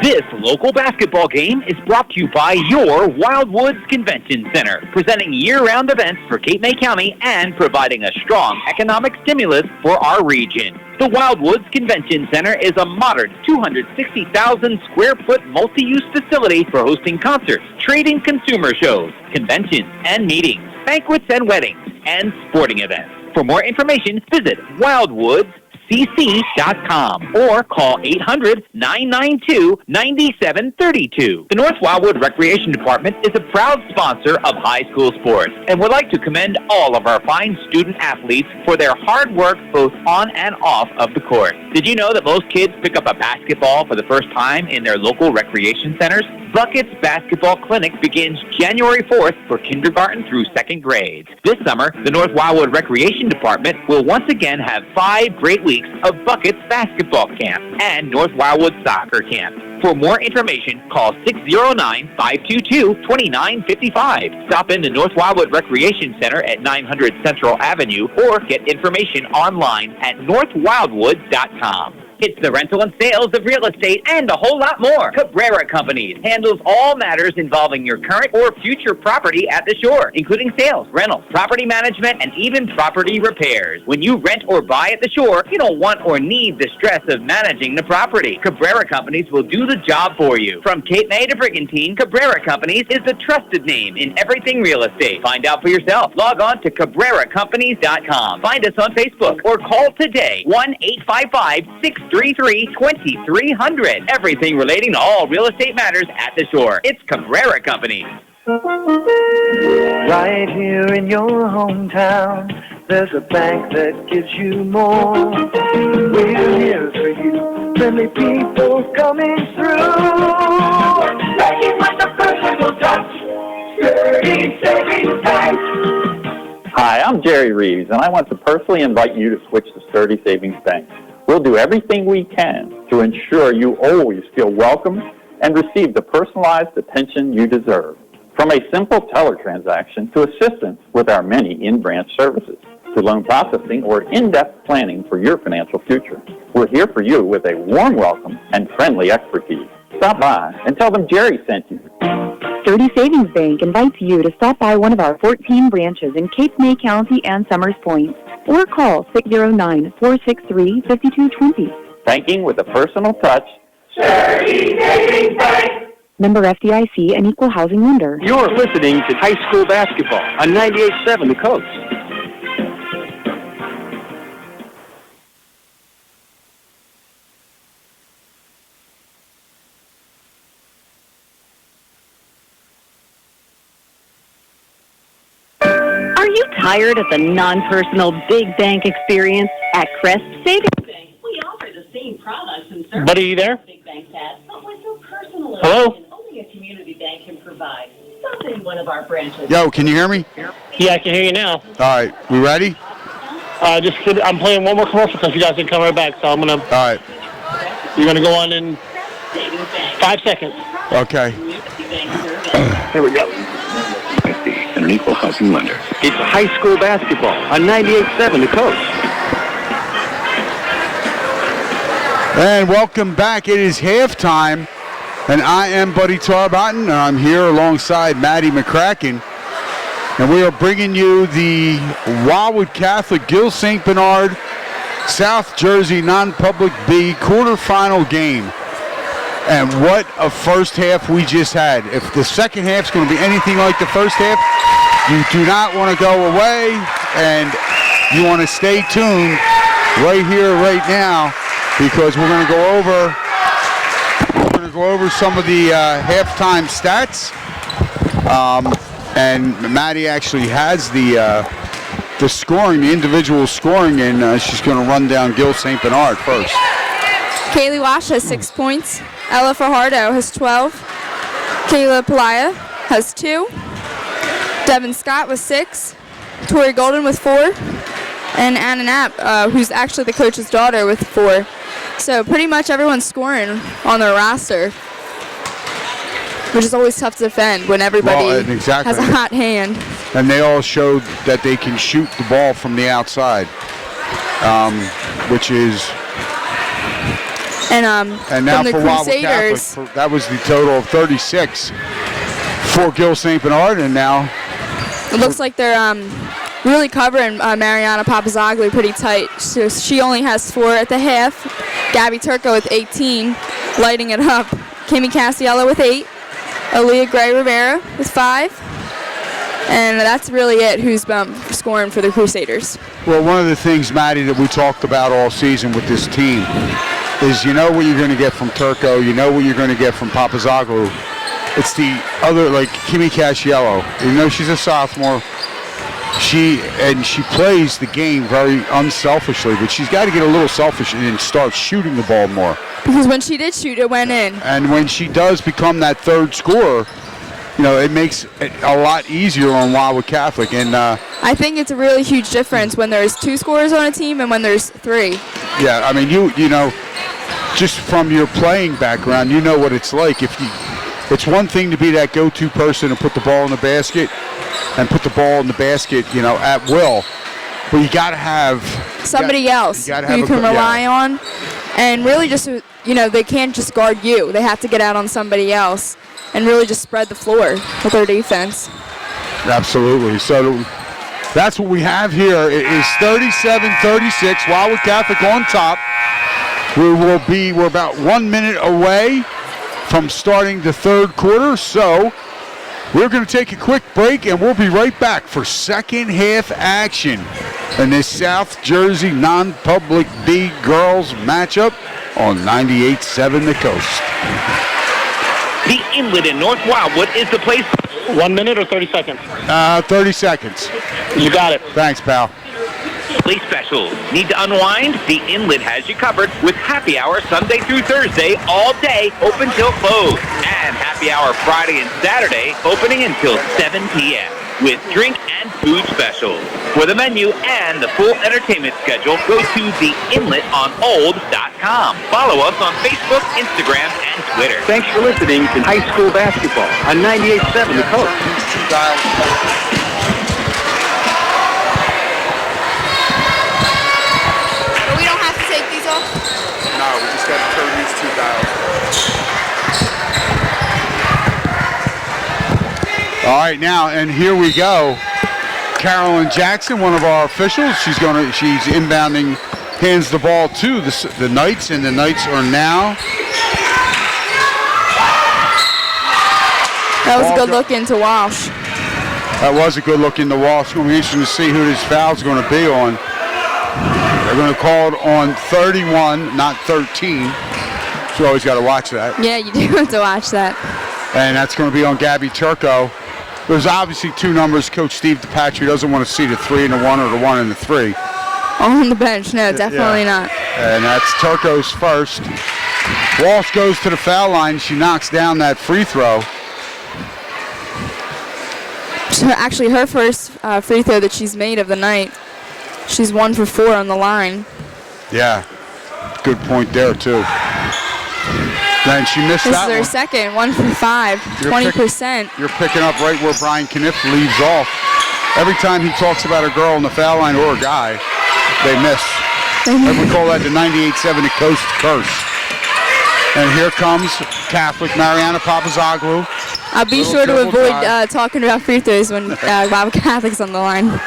This local basketball game is brought to you by your Wildwoods Convention Center, presenting year-round events for Cape May County and providing a strong economic stimulus for our region. The Wildwoods Convention Center is a modern 260,000 square foot multi-use facility for hosting concerts, trading consumer shows, conventions and meetings, banquets and weddings, and sporting events. For more information, visit wildwoodscc.com or call 800-992-9732. The North Wildwood Recreation Department is a proud sponsor of high school sports and would like to commend all of our fine student athletes for their hard work both on and off of the court. Did you know that most kids pick up a basketball for the first time in their local recreation centers? Buckets Basketball Clinic begins January 4th for kindergarten through second grades. This summer, the North Wildwood Recreation Department will once again have 5 great weeks of Buckets Basketball Camp and North Wildwood Soccer Camp. For more information, call 609-522-2955. Stop in the North Wildwood Recreation Center at 900 Central Avenue or get information online at northwildwood.com. It's the rental and sales of real estate and a whole lot more. Cabrera Companies handles all matters involving your current or future property at the shore, including sales, rentals, property management, and even property repairs. When you rent or buy at the shore, you don't want or need the stress of managing the property. Cabrera Companies will do the job for you. From Cape May to Brigantine, Cabrera Companies is the trusted name in everything real estate. Find out for yourself. Log on to CabreraCompanies.com. Find us on Facebook or call today 1-855-633-2300. Everything relating to all real estate matters at the shore. It's Cabrera Companies. Right here in your hometown, there's a bank that gives you more. We're here for you, friendly people coming through. Banking with the personal touch, Sturdy Savings Bank. Hi, I'm Jerry Reeves, and I want to personally invite you to switch to Sturdy Savings Bank. We'll do everything we can to ensure you always feel welcome and receive the personalized attention you deserve. From a simple teller transaction to assistance with our many in-branch services, to loan processing or in-depth planning for your financial future. We're here for you with a warm welcome and friendly expertise. Stop by and tell them Jerry sent you. Sturdy Savings Bank invites you to stop by one of our 14 branches in Cape May County and Summers Point, or call 609-463-5220. Banking with a personal touch. Sturdy Savings Bank. Member FDIC and Equal Housing Lender. You're listening to high school basketball on 98.7 The Coast. Are you tired of the non-personal big bank experience? At Crest Savings Bank, we offer the same products and services Buddy, you there? big banks have, but with no personal Hello? attention only a community bank can provide. Stop in one of our branches. Yo, can you hear me? Yeah, I can hear you now. All right, we ready? I'm playing one more commercial because you guys didn't come right back, so I'm gonna. All right. You're gonna go on in 5 seconds. Okay. Here we go. An equal housing lender. It's high school basketball on 98.7 The Coast. And welcome back. It is halftime, and I am Buddy Tarbotten, and I'm here alongside Maddie McCracken, and we are bringing you the Wildwood Catholic GILL St. Bernard South Jersey non-public B quarterfinal game. And what a first half we just had. If the second half's going to be anything like the first half, you do not want to go away, and you want to stay tuned right here, right now, because we're going to go over some of the halftime stats. And Maddie actually has the scoring, the individual scoring, and she's going to run down GILL St. Bernard first. Kaylee Wash has 6 points. Ella Fajardo has 12. Kayla Pelaya has 2. Devin Scott with 6. Tori Golden with 4. And Anna Knapp, who's actually the coach's daughter, with 4. So pretty much everyone's scoring on their roster, which is always tough to defend when everybody has a hot hand. And they all showed that they can shoot the ball from the outside, which is... And now from the for Crusaders, Catholic, that was the total of 36 for GILL St. Bernard, and now it looks like they're really covering Mariana Papazoglu pretty tight. So she only has 4 at the half. Gabby Turco with 18, lighting it up. Kimmy Cassiello with 8. Aaliyah Gray Rivera with 5. And that's really it who's scoring for the Crusaders. Well, one of the things, Maddie, that we talked about all season with this team is you know what you're going to get from Turco, you know what you're going to get from Papazoglu. It's the other, like Kimmy Cassiello. You know, she's a sophomore. She plays the game very unselfishly, but she's got to get a little selfish and start shooting the ball more. Because when she did shoot, it went in. And when she does become that third scorer, you know, it makes it a lot easier on Wildwood Catholic. And I think it's a really huge difference when there's 2 scorers on a team and when there's 3. Yeah, I mean, you know, just from your playing background, you know what it's like. It's one thing to be that go-to person and put the ball in the basket, you know, at will. But you got to have somebody else who you can rely on, and really just, you know, they can't just guard you. They have to get out on somebody else and really just spread the floor with their defense. Absolutely. So that's what we have here. It is 37-36. Wildwood Catholic on top. We're about 1 minute away from starting the third quarter, so we're going to take a quick break, and we'll be right back for second half action in this South Jersey non-public B girls matchup on 98.7 The Coast. The Inlet in North Wildwood is the place. 1 minute or 30 seconds? 30 seconds. You got it. Thanks, pal. Play specials. Need to unwind? The Inlet has you covered with happy hour Sunday through Thursday all day, open till close. And happy hour Friday and Saturday, opening until 7 p.m. with drink and food specials. For the menu and the full entertainment schedule, go to theinletonold.com. Follow us on Facebook, Instagram, and Twitter. Thanks for listening to high school basketball on 98.7 The Coast. We don't have to take these off? No, we just got to turn these 2 dials. All right, now, and here we go. Carolyn Jackson, one of our officials, she's inbounding, hands the ball to the Knights, and the Knights are now. That was a good look into Walsh. That was a good look into Walsh. It's going to be interesting to see who this foul's going to be on. They're going to call it on 31, not 13. So you always got to watch that. Yeah, you do have to watch that. And that's going to be on Gabby Turco. There's obviously 2 numbers. Coach Steve DePatry doesn't want to see the 3 and the 1 or the 1 and the 3. On the bench, no, definitely not. And that's Turco's first. Walsh goes to the foul line. She knocks down that free throw. Actually, her first free throw that she's made of the night. She's 1 for 4 on the line. Yeah, good point there, too. Then she missed This that is her one. second, 1 for 5, 20%. You're picking up right where Brian Kniff leaves off. Every time he talks about a girl on the foul line or a guy, they miss. We call that the 98-70 Coast Curse. And here comes Catholic Mariana Papazoglou. I'll be sure to avoid talking about free throws when Wildwood Catholic's on the line.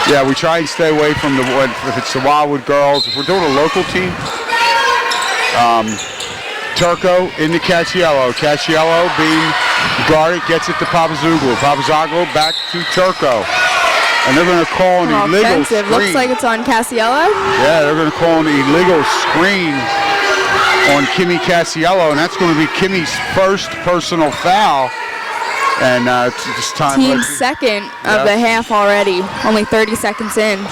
Yeah, we try and stay away from if it's the Wildwood girls. If we're doing a local team, Turco into Cacciello. Cacciello being guarded, gets it to Papazoglou. Papazoglou back to Turco. And they're going to call an illegal offensive. screen. Looks like it's on Cacciello. Yeah, they're going to call an illegal screen on Kimmy Cacciello, and that's going to be Kimmy's first personal foul. And it's this time. Team second of the half already. Only 30 seconds in.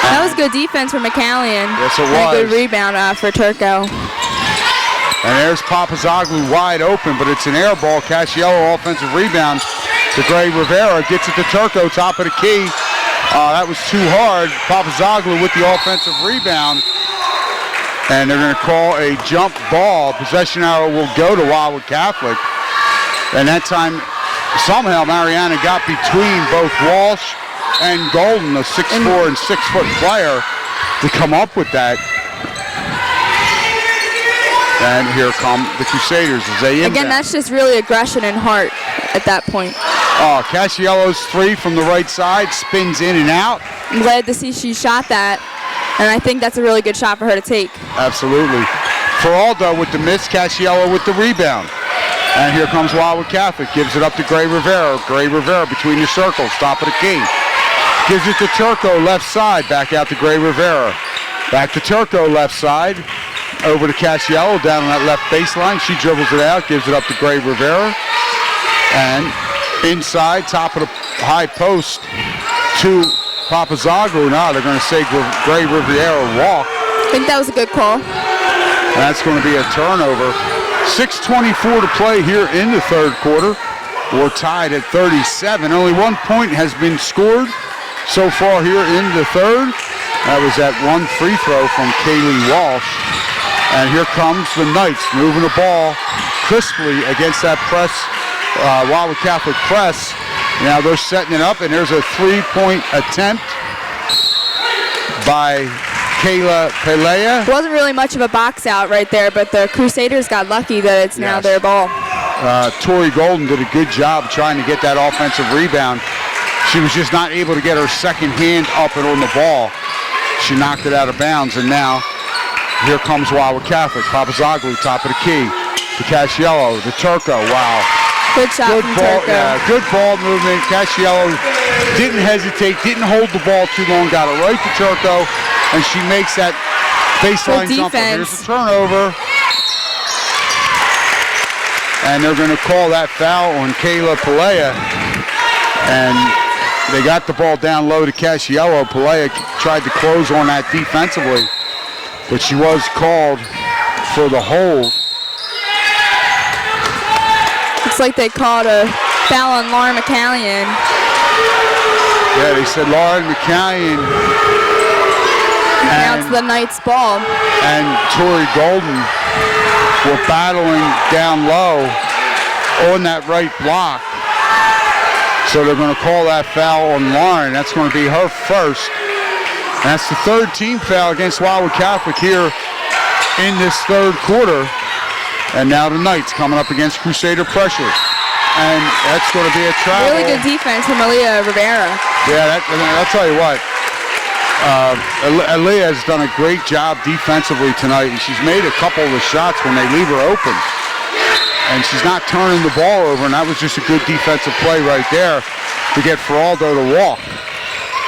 That was good defense for McCallion. Yes, it and a good was. rebound for Turco. And there's Papazoglou wide open, but it's an air ball. Cacciello offensive rebound to Gray Rivera. Gets it to Turco, top of the key. That was too hard. Papazoglou with the offensive rebound. And they're going to call a jump ball. Possession arrow will go to Wildwood Catholic. And that time, somehow Mariana got between both Walsh and Golden, a 6'4" and 6-foot player, to come up with that. And here come the Crusaders as they inbound. Again, that's just really aggression and heart at that point. Cacciello's three from the right side, spins in and out. I'm glad to see she shot that. And I think that's a really good shot for her to take. Absolutely. Feraldo with the miss, Cacciello with the rebound. And here comes Wildwood Catholic, gives it up to Gray Rivera. Gray Rivera between the circles, top of the key. Gives it to Turco, left side, back out to Gray Rivera. Back to Turco, left side. Over to Cacciello, down on that left baseline. She dribbles it out, gives it up to Gray Rivera. And inside, top of the high post to Papazoglou. Now they're going to say Gray Rivera walk. I think that was a good call. And that's going to be a turnover. 6:24 to play here in the third quarter. We're tied at 37. Only 1 point has been scored so far here in the third. That was that one free throw from Kaylee Walsh. And here comes the Knights moving the ball crisply against that press, Wildwood Catholic press. Now they're setting it up, and there's a three-point attempt by Kayla Pelea. Wasn't really much of a box out right there, but the Crusaders got lucky that it's now their ball. Tori Golden did a good job trying to get that offensive rebound. She was just not able to get her second hand up and on the ball. She knocked it out of bounds, and now here comes Wildwood Catholic. Papazoglou, top of the key. To Cacciello, to Turco. Wow. Good shot from ball, Turco. yeah, good ball movement. Cacciello didn't hesitate, didn't hold the ball too long, got it right to Turco, and she makes that baseline jumper. Here's the turnover. And they're going to call that foul on Kayla Pelea. And they got the ball down low to Cacciello. Pelea tried to close on that defensively, but she was called for the hold. Looks like they called a foul on Lauren McCallion. Yeah, they said Lauren McCallion. Now it's the Knights' ball. And Tori Golden were battling down low on that right block. So they're going to call that foul on Lauren. That's going to be her first. And that's the third team foul against Wildwood Catholic here in this third quarter. And now the Knights coming up against Crusader pressure. And that's going to be a travel. Really good defense from Aaliyah Rivera. Yeah, I'll tell you what. Aaliyah has done a great job defensively tonight, and she's made a couple of the shots when they leave her open. And she's not turning the ball over, and that was just a good defensive play right there to get Feraldo to walk.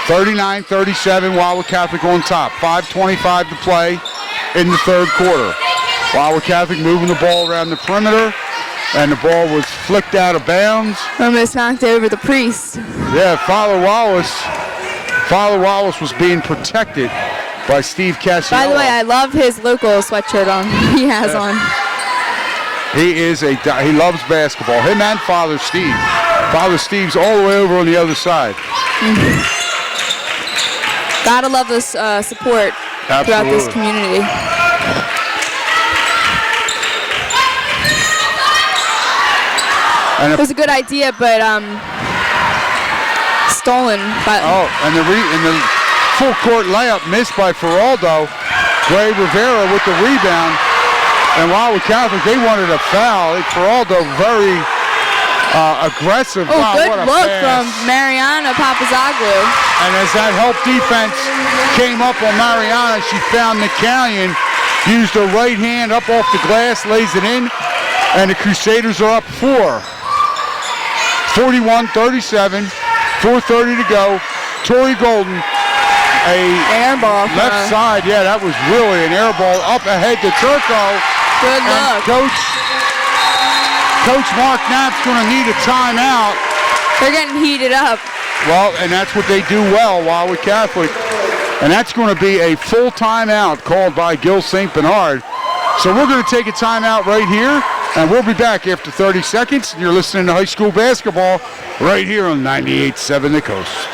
39-37, Wildwood Catholic on top. 5:25 to play in the third quarter. Wildwood Catholic moving the ball around the perimeter, and the ball was flicked out of bounds. Almost knocked over the priest. Yeah, Father Wallace was being protected by Steve Cacciello. By the way, I love his local sweatshirt on. He has on. He loves basketball. Him and Father Steve. Father Steve's all the way over on the other side. Gotta love this support throughout this community. And it was a good idea, but stolen. But and the full court layup missed by Feraldo. Gray Rivera with the rebound. And Wildwood Catholic, they wanted a foul. Feraldo very aggressive. Oh, wow, good what a look pass. from Mariana Papazoglu. And as that help defense came up on Mariana, she found McCallion, used her right hand up off the glass, lays it in, and the Crusaders are up 4. 41-37, 4:30 to go. Tori Golden, air ball. Left side, yeah, that was really an air ball up ahead to Turco. Good look. Coach Mark Knapp's going to need a timeout. They're getting heated up. Well, and that's what they do well, Wildwood Catholic. And that's going to be a full timeout called by GILL St. Bernard. So we're going to take a timeout right here, and we'll be back after 30 seconds. You're listening to high school basketball right here on 98.7 The Coast.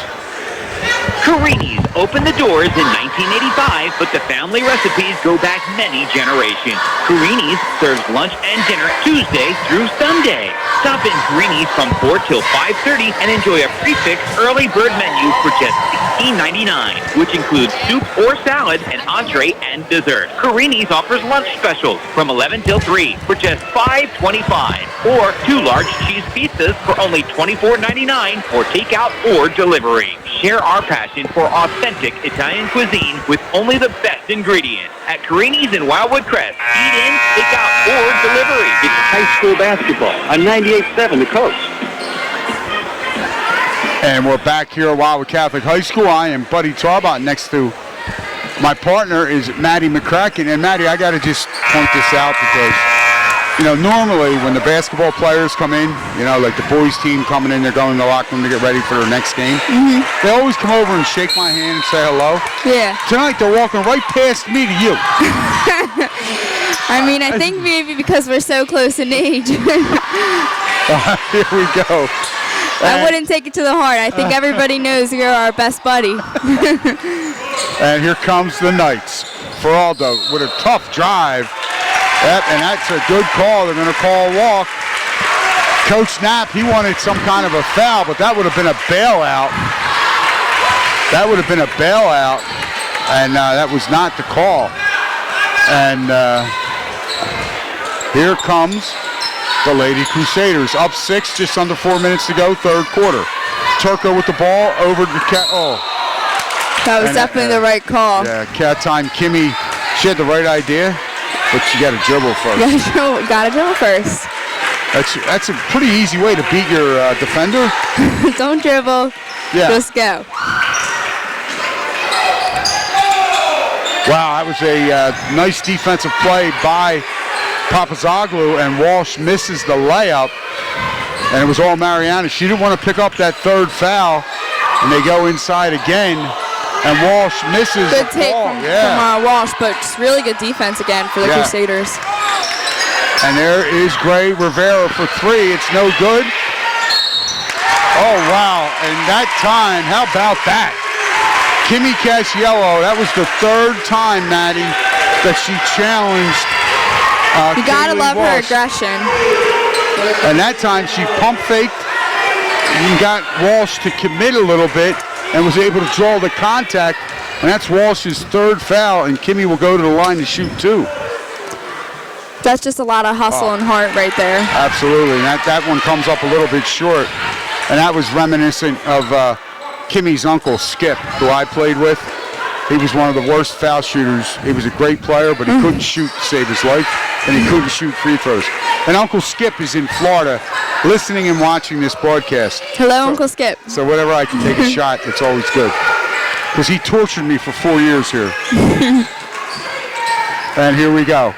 Carini's opened the doors in 1985, but the family recipes go back many generations. Carini's serves lunch and dinner Tuesday through Sunday. Stop in Carini's from 4 till 5:30 and enjoy a prefix early bird menu for just $16.99, which includes soup or salad, an entree, and dessert. Carini's offers lunch specials from 11 till 3 for just $5.25, or 2 large cheese pizzas for only $24.99 for takeout or delivery. Share our passion for authentic Italian cuisine with only the best ingredients at Carini's in Wildwood Crest. Eat in, take out, or delivery. It's high school basketball on 98.7 The Coast. And we're back here at Wildwood Catholic High School. I am Buddy Tarbot. Next to my partner is Maddie McCracken. And Maddie, I got to just point this out because, you know, normally when the basketball players come in, you know, like the boys team coming in, they're going to the locker room to get ready for their next game. They always come over and shake my hand and say hello. Yeah. Tonight they're walking right past me to you. I mean, I think maybe because we're so close in age. Here we go. I wouldn't take it to the heart. I think everybody knows you're our best buddy. And here comes the Knights. Feraldo with a tough drive. Yep, and that's a good call. They're going to call a walk. Coach Knapp, he wanted some kind of a foul, but that would have been a bailout. That would have been a bailout, and that was not the call. And here comes the Lady Crusaders. Up 6, just under 4 minutes to go, third quarter. Turco with the ball over to That was definitely the right call. Yeah, cat time. Kimmy, she had the right idea. But you got to dribble first. You got to dribble first. That's a pretty easy way to beat your defender. Don't dribble. Yeah. Just go. Wow, that was a nice defensive play by Papazoglu, and Walsh misses the layup. And it was all Mariana. She didn't want to pick up that third foul, and they go inside again. And Walsh misses good the take ball. from Walsh, but just really good defense again for the Crusaders. And there is Gray Rivera for 3. It's no good. Oh, wow. And that time, how about that? Kimmy Casiello, that was the third time, Maddie, that she challenged You got to love her aggression. And that time she pump faked and got Walsh to commit a little bit and was able to draw the contact, and that's Walsh's third foul, and Kimmy will go to the line to shoot 2. That's just a lot of hustle and heart right there. Absolutely, and that one comes up a little bit short, and that was reminiscent of Kimmy's uncle, Skip, who I played with. He was one of the worst foul shooters. He was a great player, but he couldn't shoot to save his life, and he couldn't shoot free throws. And Uncle Skip is in Florida listening and watching this broadcast. Hello, Uncle Skip. So whenever I can take a shot, it's always good. Because he tortured me for 4 years here. And here we go.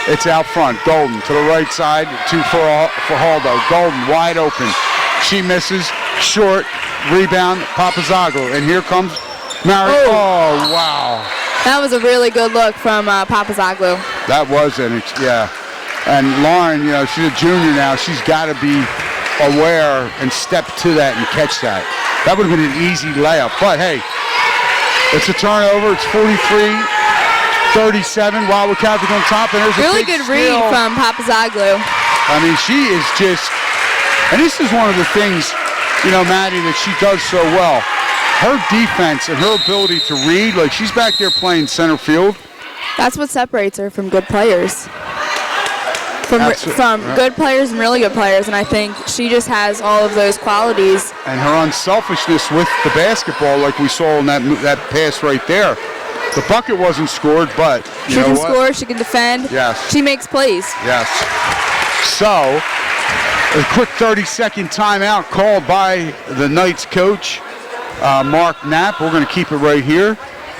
It's out front. Golden to the right side for Haldo. Golden wide open. She misses. Short. Rebound. Papazoglu. And here comes Mary. Oh, wow. That was a really good look from Papazoglu. That was it. Yeah. And Lauren, you know, she's a junior now. She's got to be aware and step to that and catch that. That would have been an easy layup. But, hey, it's a turnover. It's 43-37. Wildwood Catholic on top. And there's a really big good read steal from Papazoglu. I mean, she is just, and this is one of the things, you know, Maddie, that she does so well. Her defense and her ability to read, like she's back there playing center field. That's what separates her from good players. From good players and really good players, and I think she just has all of those qualities. And her unselfishness with the basketball, like we saw in that pass right there. The bucket wasn't scored, but she can score, she can defend. Yes. She makes plays. Yes. So, a quick 30-second timeout called by the Knights coach, Mark Knapp. We're going to keep it right here.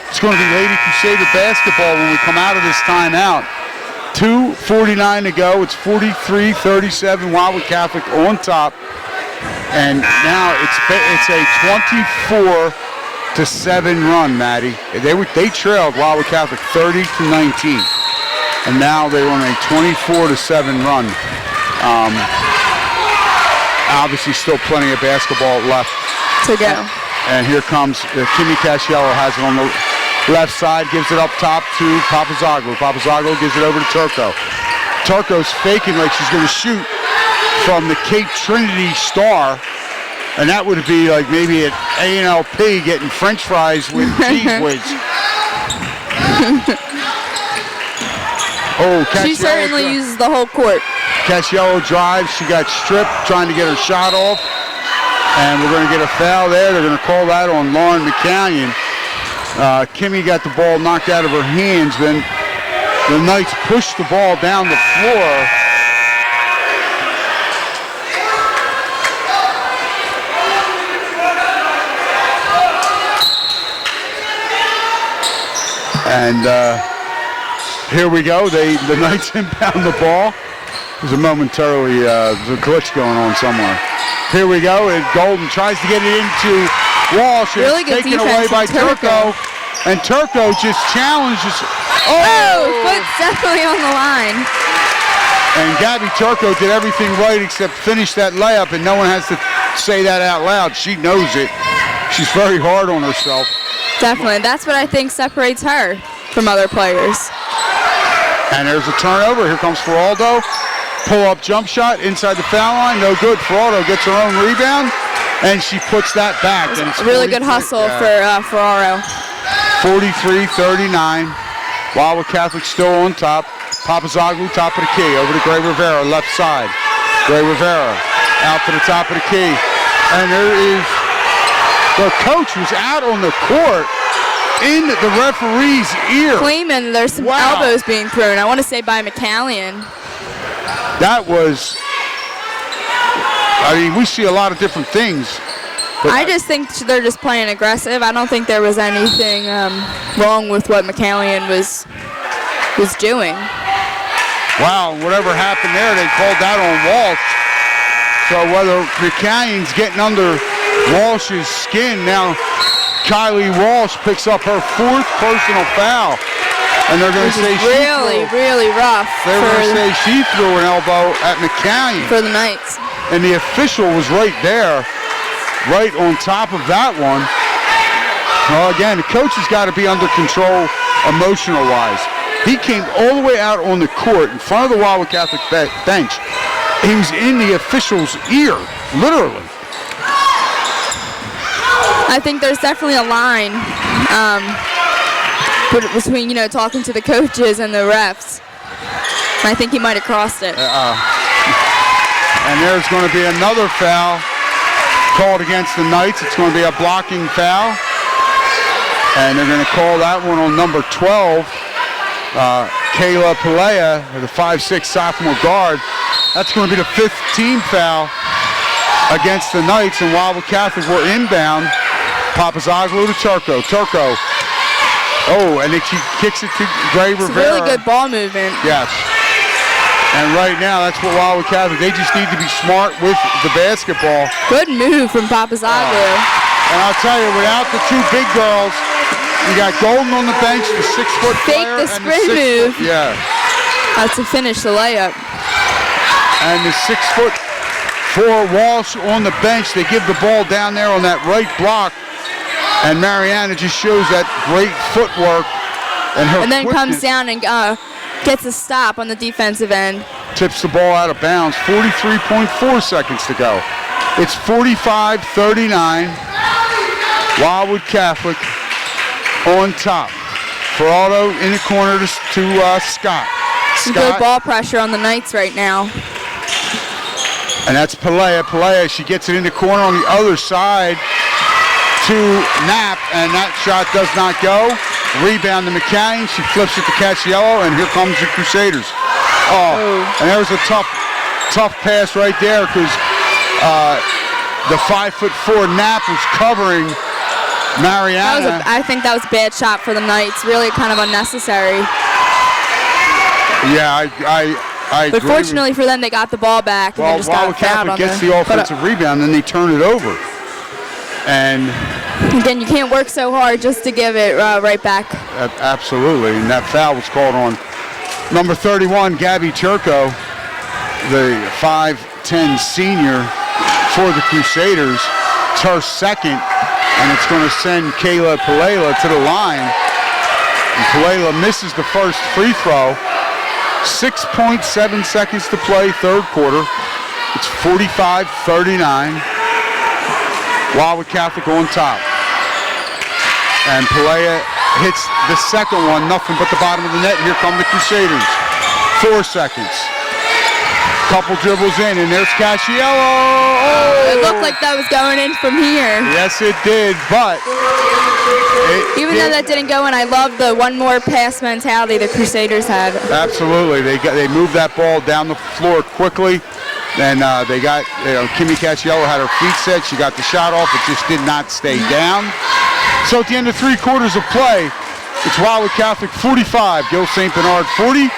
It's going to be Lady Crusader basketball when we come out of this timeout. 2:49 to go. It's 43-37. Wildwood Catholic on top, and now it's a 24-7 run, Maddie. They trailed Wildwood Catholic 30-19, and now they're on a 24-7 run. Obviously, still plenty of basketball left to go. And here comes Kimmy Casciello, has it on the left side, gives it up top to Papazoglu. Papazoglu gives it over to Turco. Turco's faking like she's going to shoot from the Cape Trinity Star, and that would be like maybe at A&LP getting French fries with cheese whiz. She certainly uses the whole court. Casciello drives. She got stripped trying to get her shot off, and we're going to get a foul there. They're going to call that on Lauren McCallion. Kimmy got the ball knocked out of her hands. Then the Knights pushed the ball down the floor. And here we go. The Knights inbound the ball. There's a momentarily there's a glitch going on somewhere. Here we go. And Golden tries to get it into Walsh. Really it's good taken away by Turco. And Turco just challenges. Foot's definitely on the line. And Gabby Turco did everything right except finish that layup, and no one has to say that out loud. She knows it. She's very hard on herself. Definitely. That's what I think separates her from other players. And there's a turnover. Here comes Feraldo. Pull-up jump shot inside the foul line. No good. Feraldo gets her own rebound, and she puts that back. And it's really good hustle for Ferraro. 43-39. Wildwood Catholic still on top. Papazoglu, top of the key. Over to Gray Rivera, left side. Gray Rivera out to the top of the key. And there is the coach who's out on the court in the referee's ear. Claiming there's some elbows being thrown. I want to say by McCallion. That was, I mean, we see a lot of different things. I just think they're just playing aggressive. I don't think there was anything wrong with what McCallion was doing. Wow, whatever happened there, they called that on Walsh. So whether McCallion's getting under Walsh's skin, now Kylie Walsh picks up her 4th personal foul. And they're going to say really rough. They were going to say she threw an elbow at McCallion. For the Knights. And the official was right there, right on top of that one. Well, again, the coach has got to be under control emotional-wise. He came all the way out on the court in front of the Wildwood Catholic bench. He was in the official's ear, literally. I think there's definitely a line between, talking to the coaches and the refs. And I think he might have crossed it. And there's going to be another foul called against the Knights. It's going to be a blocking foul. And they're going to call that one on number 12, Kayla Pelea, the 5'6" sophomore guard. That's going to be the 5th team foul against the Knights, and Wildwood Catholic will inbound. Papazoglu to Turco. Turco. Oh, and then she kicks it to Gray Rivera. It's a really good ball movement. Yes. And right now, that's what Wildwood Catholic, they just need to be smart with the basketball. Good move from Papazoglu. And I'll tell you, without the 2 big girls, you got Golden on the bench, the 6-foot player. Fake the sprint move. Yeah. To finish the layup. And the 6'4" Walsh on the bench. They give the ball down there on that right block. And Mariana just shows that great footwork. And then comes down and gets a stop on the defensive end. Tips the ball out of bounds. 43.4 seconds to go. It's 45-39. Wildwood Catholic on top. Ferraldo in the corner to Scott. Some good ball pressure on the Knights right now. And that's Pelea. Pelea, she gets it in the corner on the other side to Knapp, and that shot does not go. Rebound to McCain. She flips it to Cacciello, and here comes the Crusaders. And there was a tough pass right there because the 5'4" Knapp was covering Mariana. I think that was a bad shot for the Knights. Really kind of unnecessary. Yeah, I agree. But fortunately for them, they got the ball back. And just Wildwood Catholic gets the offensive rebound, and they turn it over. And again, you can't work so hard just to give it right back. Absolutely, and that foul was called on number 31, Gabby Turco, the 5'10" senior for the Crusaders. It's her second, and it's going to send Kayla Pelea to the line. And Pelea misses the first free throw. 6.7 seconds to play, third quarter. It's 45-39. Wildwood Catholic on top. And Pelea hits the second one, nothing but the bottom of the net. Here come the Crusaders. 4 seconds. Couple dribbles in, and there's Cacciello. Oh! It looked like that was going in from here. Yes, it did, but even though that didn't go in, I love the one more pass mentality the Crusaders had. Absolutely, they moved that ball down the floor quickly, and they got Kimmy Cacciello had her feet set. She got the shot off. It just did not stay down. So at the end of 3 quarters of play, it's Wildwood Catholic 45, Gil St. Bernard 40.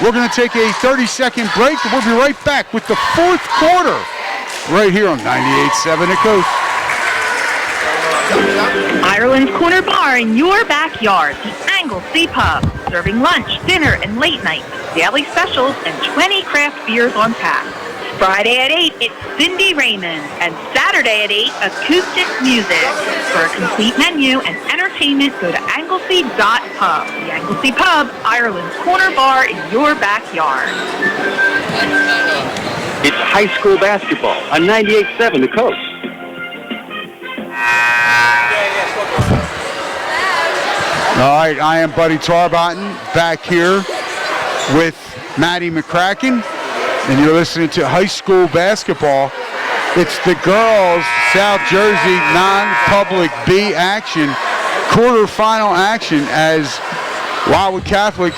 We're going to take a 30-second break, and we'll be right back with the 4th quarter right here on 98.7 The Coast. Ireland's Corner Bar in your backyard. The Anglesey Pub. Serving lunch, dinner, and late night. Daily specials and 20 craft beers on tap. Friday at 8, it's Cindy Raymond. And Saturday at 8, acoustic music. For a complete menu and entertainment, go to anglesey.pub. The Anglesey Pub, Ireland's Corner Bar in your backyard. It's high school basketball on 98.7 The Coast. All right, I am Buddy Tarbotten back here with Maddie McCracken, and you're listening to high school basketball. It's the girls' South Jersey non-public B action, quarterfinal action, as Wildwood Catholic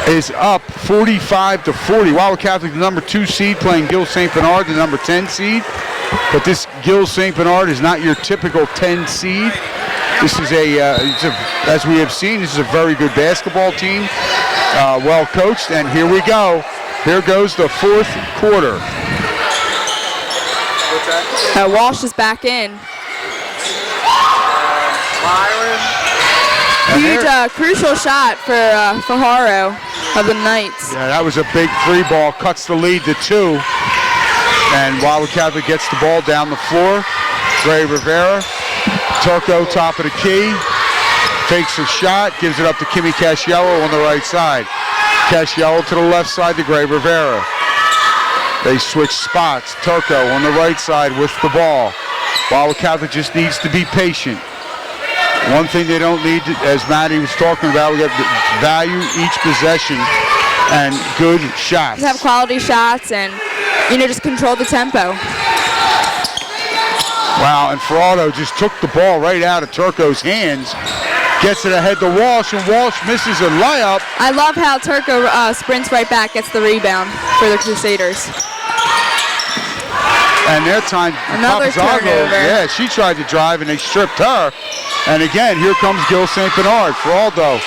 is up 45-40. Wildwood Catholic, the number 2 seed, playing Gil St. Bernard, the number 10 seed. But this Gil St. Bernard is not your typical 10 seed. This is as we have seen, this is a very good basketball team, well coached, and here we go. Here goes the 4th quarter. Walsh is back in. Huge, crucial shot for Haro of the Knights. Yeah, that was a big 3 ball, cuts the lead to 2. And Wildwood Catholic gets the ball down the floor. Gray Rivera, Turco, top of the key, fakes a shot, gives it up to Kimmy Cacciello on the right side. Cacciello to the left side to Gray Rivera. They switch spots. Turco on the right side with the ball. Wildwood Catholic just needs to be patient. One thing they don't need, as Maddie was talking about, we got to value each possession and good shots. Just have quality shots and, just control the tempo. Wow, and Ferraldo just took the ball right out of Turco's hands. Gets it ahead to Walsh, and Walsh misses a layup. I love how Turco sprints right back, gets the rebound for the Crusaders. And their time, another turnover. Yeah, she tried to drive, and they stripped her. And again, here comes Gil St. Bernard. Ferraldo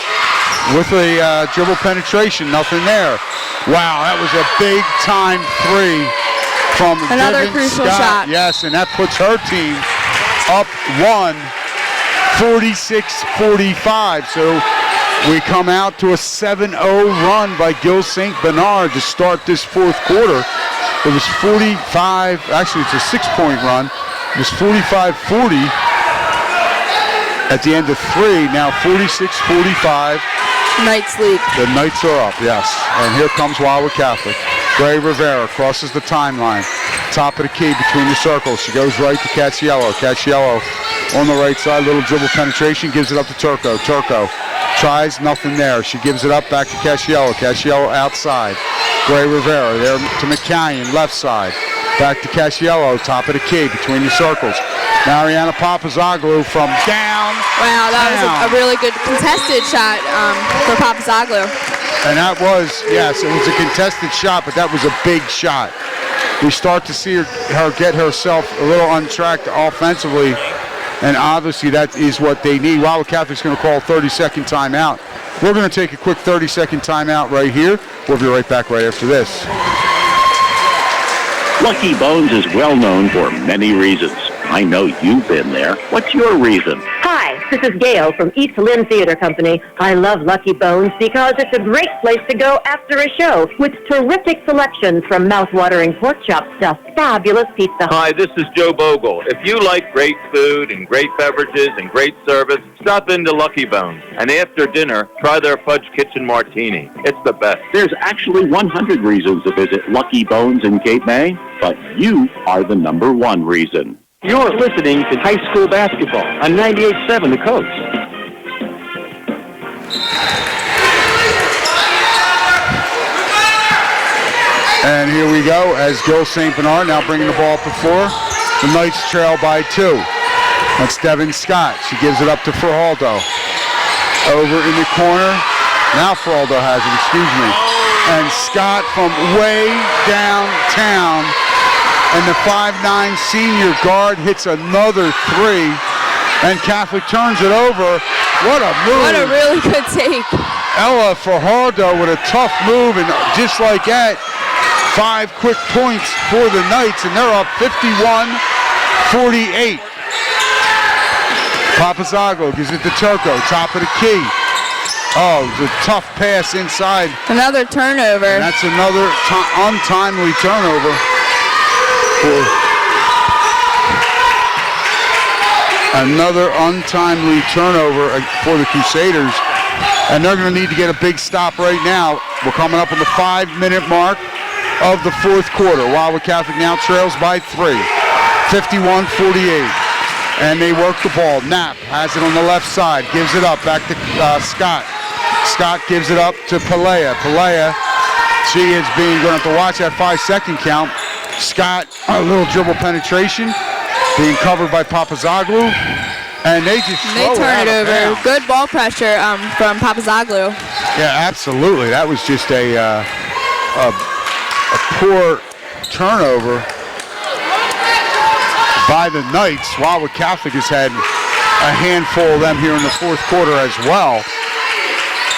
with a dribble penetration, nothing there. Wow, that was a big-time 3 from another Vivian crucial Scott. shot. Yes, and that puts her team up 1, 46-45. So We come out to a 7-0 run by GILL St. Bernard to start this fourth quarter. It was 45, actually it's a 6-point run. It was 45-40 at the end of 3. Now 46-45. Knights lead. The Knights are up, yes. And here comes Wildwood Catholic. Gray Rivera crosses the timeline. Top of the key between the circles. She goes right to Cacciello. Cacciello on the right side. Little dribble penetration. Gives it up to Turco. Turco tries. Nothing there. She gives it up back to Cacciello. Cacciello outside. Gray Rivera there to McCallion. Left side. Back to Cacciello. Top of the key between the circles. Mariana Papazaglou from down. Wow, that was a really good contested shot for Papazaglou. And that was, yes, it was a contested shot, but that was a big shot. We start to see her get herself a little untracked offensively, and obviously that is what they need. Wildwood Catholic's going to call a 30-second timeout. We're going to take a quick 30-second timeout right here. We'll be right back right after this. Lucky Bones is well known for many reasons. I know you've been there. What's your reason? Hi, this is Gail from East Lynn Theater Company. I love Lucky Bones because it's a great place to go after a show with terrific selections from mouth-watering pork chops to fabulous pizza. Hi, this is Joe Bogle. If you like great food and great beverages and great service, stop into Lucky Bones. And after dinner, try their Fudge Kitchen Martini. It's the best. There's actually 100 reasons to visit Lucky Bones in Cape May, but you are the number one reason. You're listening to high school basketball on 98.7 The Coast. And here we go as GILL St. Bernard now bringing the ball up the floor. The Knights trail by 2. That's Devin Scott. She gives it up to Ferhaldo. Over in the corner. Now Ferhaldo has it, excuse me. And Scott from way downtown. And the 5'9" senior guard hits another 3. And Catholic turns it over. What a move. What a really good take. Ella Ferhaldo with a tough move. And just like that, 5 quick points for the Knights. And they're up 51-48. Papazaglou gives it to Turco. Top of the key. Oh, the tough pass inside. Another turnover. And that's another untimely turnover. Another untimely turnover for the Crusaders, and they're going to need to get a big stop right now. We're coming up on the 5-minute mark of the fourth quarter. Wildwood Catholic now trails by 3, 51-48, and they work the ball. Knapp has it on the left side, gives it up back to Scott. Scott gives it up to Pelea. Pelea, she is going to have to watch that 5-second count. Scott, a little dribble penetration, being covered by Papazaglou, and they just turn it over. Good ball pressure from Papazaglou. Yeah, absolutely. That was just a poor turnover by the Knights. Wildwood Catholic has had a handful of them here in the fourth quarter as well.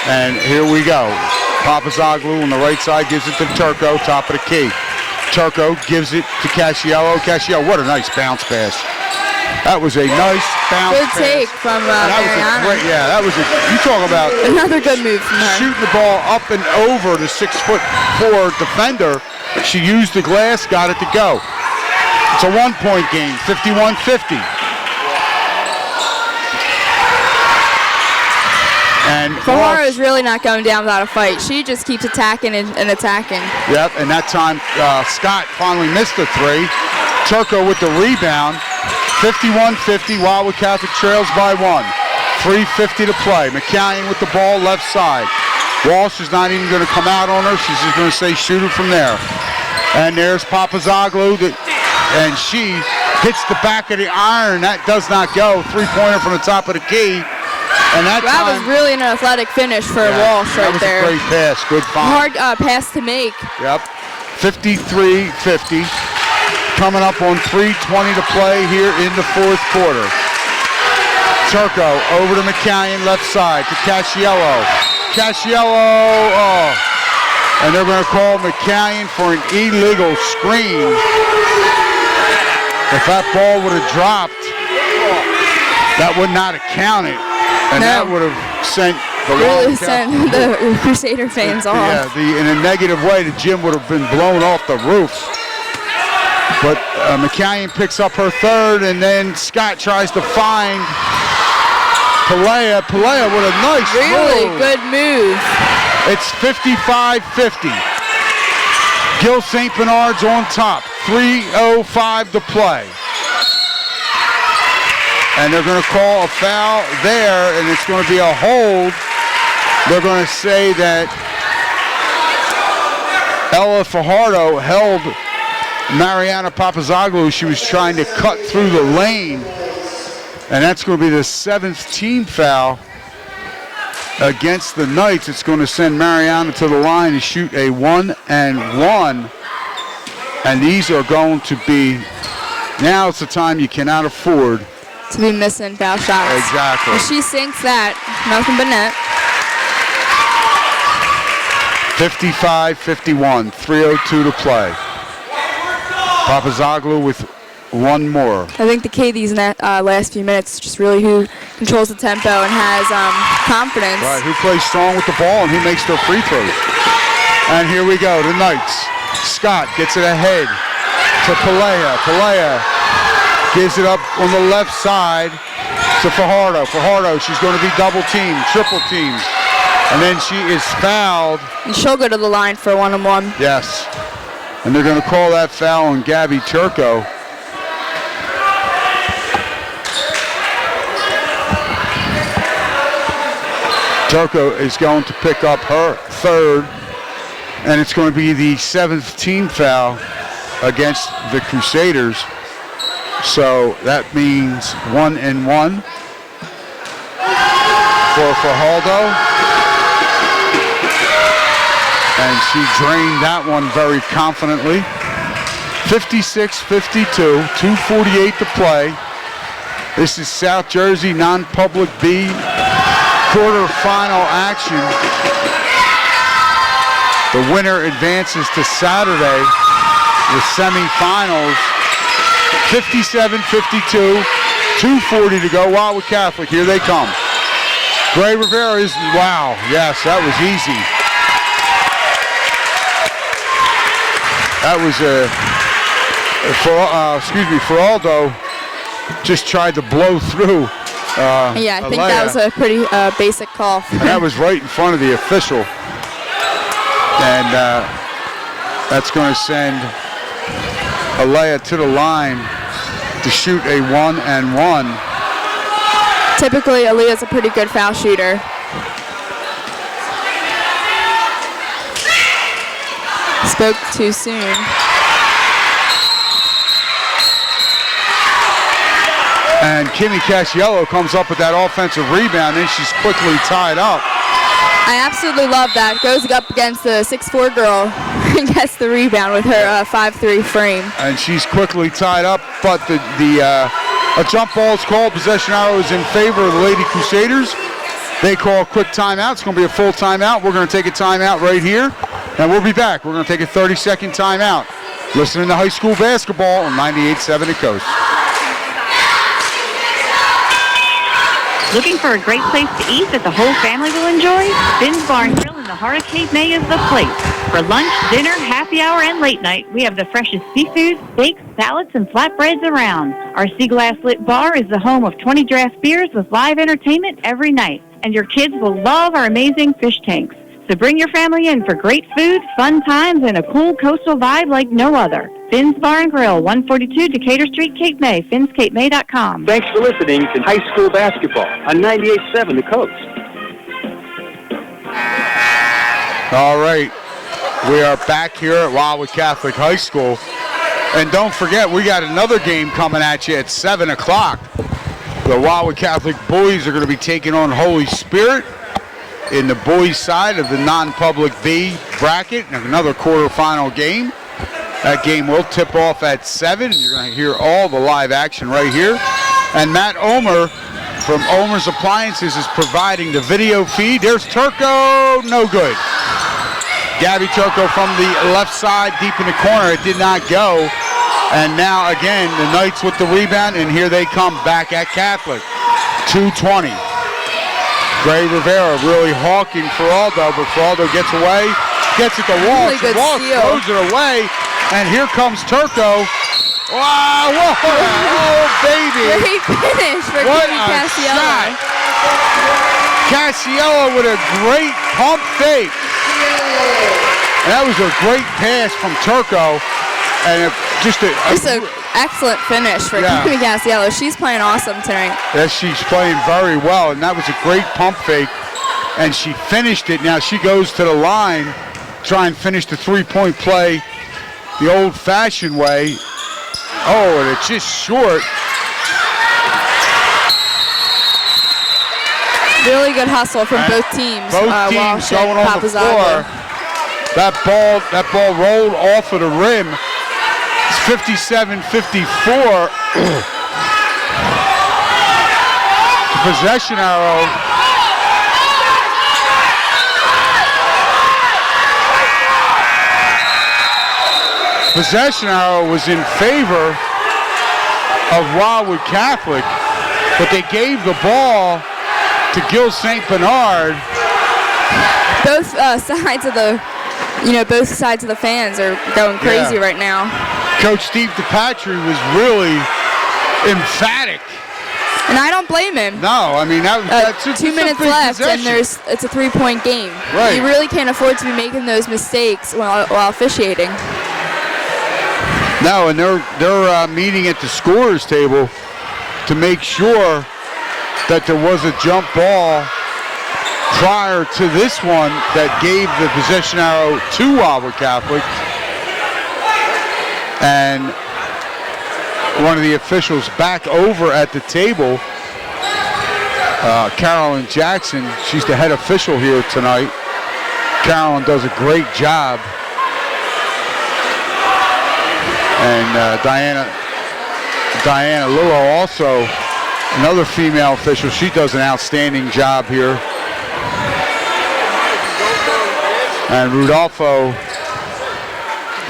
And here we go. Papazaglou on the right side gives it to Turco, top of the key. Turco gives it to Cacciello. Cacciello, what a nice bounce pass. That was a nice bounce pass. Good take from Mariana. That was you talk about another good move from her. Shooting the ball up and over the 6'4" defender. She used the glass, got it to go. It's a 1-point game, 51-50. And Ferraro is really not going down without a fight. She just keeps attacking and attacking. Yep, and that time Scott finally missed the 3. Turco with the rebound. 51-50, Wildwood Catholic trails by 1. 3:50 to play. McCallion with the ball left side. Walsh is not even going to come out on her. She's just going to say shoot it from there. And there's Papazaglou, and she hits the back of the iron. That does not go. 3-pointer from the top of the key. And that was really an athletic finish for Walsh right there. That was a great pass. Good find. Hard pass to make. Yep. 53-50. Coming up on 3:20 to play here in the fourth quarter. Turco over to McCallion, left side to Cacciello. Cacciello, and they're going to call McCallion for an illegal screen. If that ball would have dropped, that would not have counted. And that would have sent really sent the Crusader fans off. Yeah, in a negative way, the gym would have been blown off the roof. But McCallion picks up her third, and then Scott tries to find Pelea. Pelea with a nice really move. Good move. It's 55-50. Gil St. Bernard's on top. 3:05 to play. And they're going to call a foul there, and it's going to be a hold. They're going to say that Ella Fajardo held Mariana Papazaglou. She was trying to cut through the lane, and that's going to be the 7th team foul against the Knights. It's going to send Mariana to the line to shoot a 1-and-1, and these are going to be, now it's the time you cannot afford to be missing foul shots. Exactly. If she sinks that, nothing but net. 55-51, 3:02 to play. Papazaglou with one more. I think the key these last few minutes just really who controls the tempo and has confidence. Right, who plays strong with the ball and who makes their free throws. And here we go, the Knights. Scott gets it ahead to Pelea. Pelea gives it up on the left side to Fajardo. Fajardo, she's going to be double teamed, triple teamed. And then she is fouled. And she'll go to the line for a one-on-one. Yes. And they're going to call that foul on Gabby Turco. Turco is going to pick up her third, and it's going to be the 7th team foul against the Crusaders. So that means 1-and-1 for Fajardo. And she drained that one very confidently. 56-52, 2:48 to play. This is South Jersey non-public B quarterfinal action. The winner advances to Saturday, the semifinals. 57-52, 2:40 to go. Wildwood Catholic, here they come. Gray Rivera is, wow, yes, that was easy. That was Feraldo just tried to blow through. Yeah, I think that was a pretty basic call. And that was right in front of the official. And that's going to send Alea to the line to shoot a 1-and-1. Typically, Alea's a pretty good foul shooter. Spoke too soon. And Kimmy Casciello comes up with that offensive rebound, and she's quickly tied up. I absolutely love that. Goes up against the 6'4" girl and gets the rebound with her 5'3" frame. And she's quickly tied up, but a jump ball is called. Possession arrow is in favor of the Lady Crusaders. They call a quick timeout. It's going to be a full timeout. We're going to take a timeout right here, and we'll be back. We're going to take a 30-second timeout. Listening to high school basketball on 98.7 The Coast. Looking for a great place to eat that the whole family will enjoy? Finn's Bar and Grill in the heart of Cape May is the place. For lunch, dinner, happy hour, and late night, we have the freshest seafood, steaks, salads, and flatbreads around. Our sea glass lit bar is the home of 20 draft beers with live entertainment every night. And your kids will love our amazing fish tanks. So bring your family in for great food, fun times, and a cool coastal vibe like no other. Finn's Bar and Grill, 142 Decatur Street, Cape May, finscapemay.com. Thanks for listening to High School Basketball on 98.7 The Coast. All right, we are back here at Wildwood Catholic High School. And don't forget, we got another game coming at you at 7 o'clock. The Wildwood Catholic boys are going to be taking on Holy Spirit in the boys' side of the non-public B bracket. Another quarterfinal game. That game will tip off at 7. You're going to hear all the live action right here. And Matt Omer from Omer's Appliances is providing the video feed. There's Turco, no good. Gabby Turco from the left side, deep in the corner. It did not go. And now again, the Knights with the rebound, and here they come back at Catholic. 2:20. Ray Rivera really hawking for Aldo, but Aldo gets away, gets it to Walsh. Really good Walsh steal. throws it away, and here comes Turco. Wow, oh, baby. Great finish for Kimmy Cassiello. Cassiello with a great pump fake. And that was a great pass from Turco. And just an excellent finish for Kimmy Cassiello. She's playing awesome tonight. Yes, she's playing very well. And that was a great pump fake. And she finished it. Now she goes to the line, try and finish the three-point play the old-fashioned way. Oh, and it's just short. Really good hustle from both teams. Both teams going on the floor. That ball rolled off of the rim. It's 57-54. The possession arrow. Possession arrow was in favor of Wildwood Catholic, but they gave the ball to GILL St. Bernard. Both sides of the fans are going crazy right now. Coach Steve DePatry was really emphatic. And I don't blame him. No, I mean that's 2 minutes left, and it's a three-point game. Right. You really can't afford to be making those mistakes while officiating. No, and they're meeting at the scorer's table to make sure that there was a jump ball prior to this one that gave the possession arrow to Wildwood Catholic. And one of the officials back over at the table, Carolyn Jackson, she's the head official here tonight. Carolyn does a great job. And Diana Lillo, also another female official. She does an outstanding job here. And Rudolfo,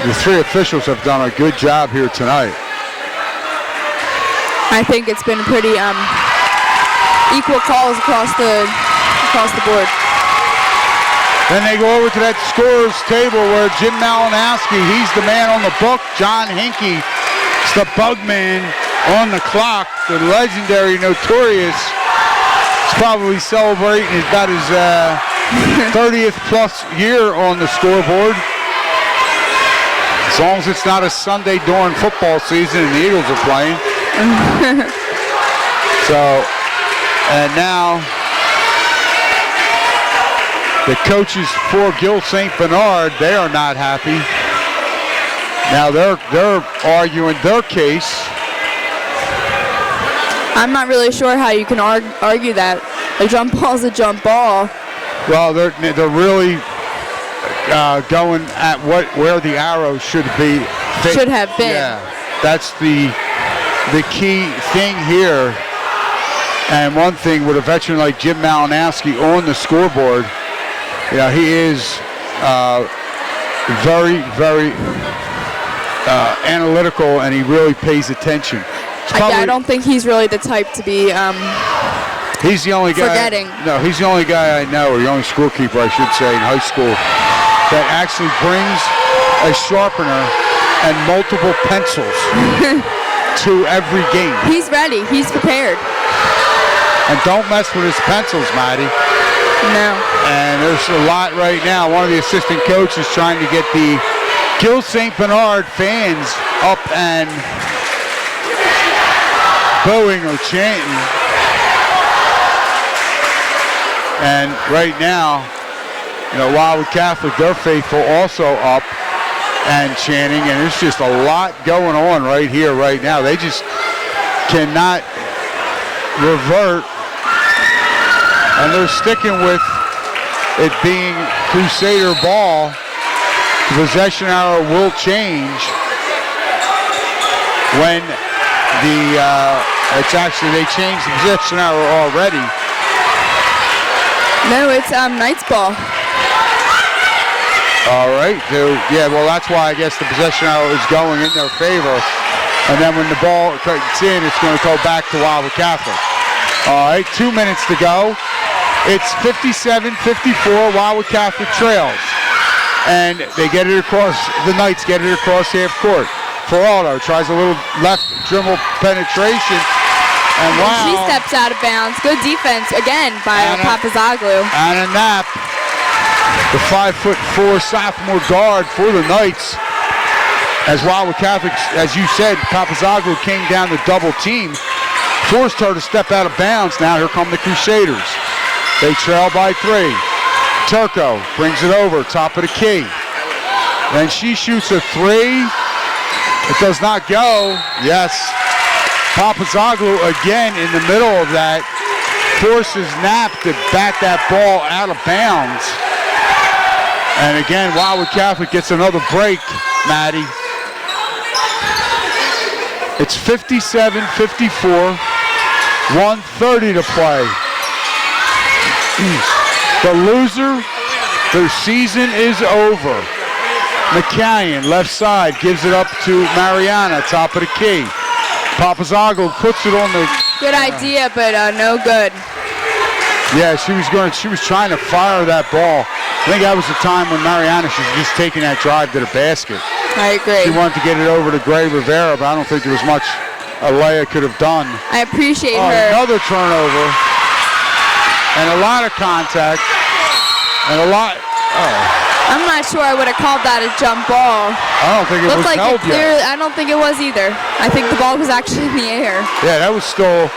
the three officials have done a good job here tonight. I think it's been pretty equal calls across the board. Then they go over to that scorer's table where Jim Malinowski, he's the man on the book. John Hinkie is the bug man on the clock. The legendary Notorious is probably celebrating. He's got his 30th plus year on the scoreboard. As long as it's not a Sunday during football season and the Eagles are playing. So, and now the coaches for GILL St. Bernard, they are not happy. Now they're arguing their case. I'm not really sure how you can argue that. A jump ball is a jump ball. Well, they're really going at where the arrow should be. Should have been. Yeah, that's the key thing here. And one thing with a veteran like Jim Malinowski on the scoreboard, he is very, very analytical, and he really pays attention. I don't think he's really the type to be he's the only guy. Forgetting. No, he's the only guy I know, or the only scorekeeper, I should say, in high school, that actually brings a sharpener and multiple pencils to every game. He's ready. He's prepared. And don't mess with his pencils, Maddie. No. And there's a lot right now. One of the assistant coaches trying to get the GILL St. Bernard fans up and booing or chanting. And right now, Wildwood Catholic, they're faithful, also up and chanting. And there's just a lot going on right here, right now. They just cannot revert. And they're sticking with it being Crusader ball. The possession arrow will change when they changed the possession arrow already. No, it's Knights ball. All right. Well, that's why I guess the possession arrow is going in their favor. And then when the ball gets in, it's going to go back to Wildwood Catholic. All right, 2 minutes to go. It's 57-54, Wildwood Catholic trails. And they get it across, the Knights get it across half court. Feraldo tries a little left dribble penetration. And wow. She steps out of bounds. Good defense again by Papazoglu. Anna Knapp, the 5'4" sophomore guard for the Knights. As Wildwood Catholic, as you said, Papazoglu came down to double team, forced her to step out of bounds. Now here come the Crusaders. They trail by 3. Turco brings it over, top of the key. Then she shoots a 3. It does not go. Yes. Papazoglu again in the middle of that forces Knapp to bat that ball out of bounds. And again, Wildwood Catholic gets another break, Maddie. It's 57-54, 1:30 to play. The loser, their season is over. McCallion, left side, gives it up to Mariana, top of the key. Papazoglu puts it on the... Good idea, but no good. Yeah, she was trying to fire that ball. I think that was the time when Mariana, she was just taking that drive to the basket. I agree. She wanted to get it over to Gray Rivera, but I don't think there was much Alea could have done. I appreciate her. Another turnover. And a lot of contact. And a lot... I'm not sure I would have called that a jump ball. I don't think it was like held yet. I don't think it was either. I think the ball was actually in the air. Yeah, that was still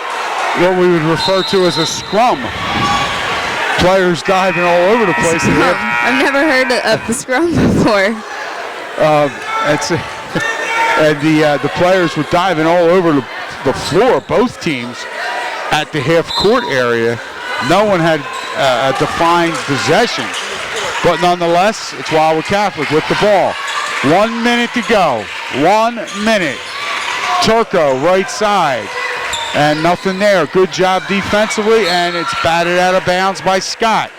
what we would refer to as a scrum. Players diving all over the place. I've never heard of the scrum before. And the players were diving all over the floor, both teams, at the half-court area. No one had a defined possession. But nonetheless, it's Wildwood Catholic with the ball. 1 minute to go. 1 minute. Turco, right side. And nothing there. Good job defensively, and it's batted out of bounds by Scott.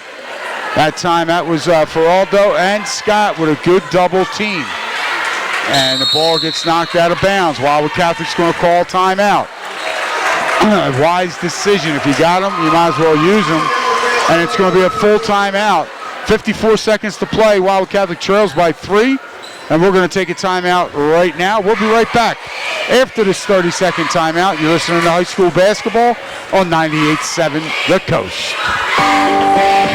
That time that was Feraldo and Scott with a good double team. And the ball gets knocked out of bounds. Wildwood Catholic's going to call timeout. A wise decision. If you got them, you might as well use them. And it's going to be a full timeout. 54 seconds to play. Wildwood Catholic trails by 3. And we're going to take a timeout right now. We'll be right back after this 30-second timeout. You're listening to high school basketball on 98.7 The Coast.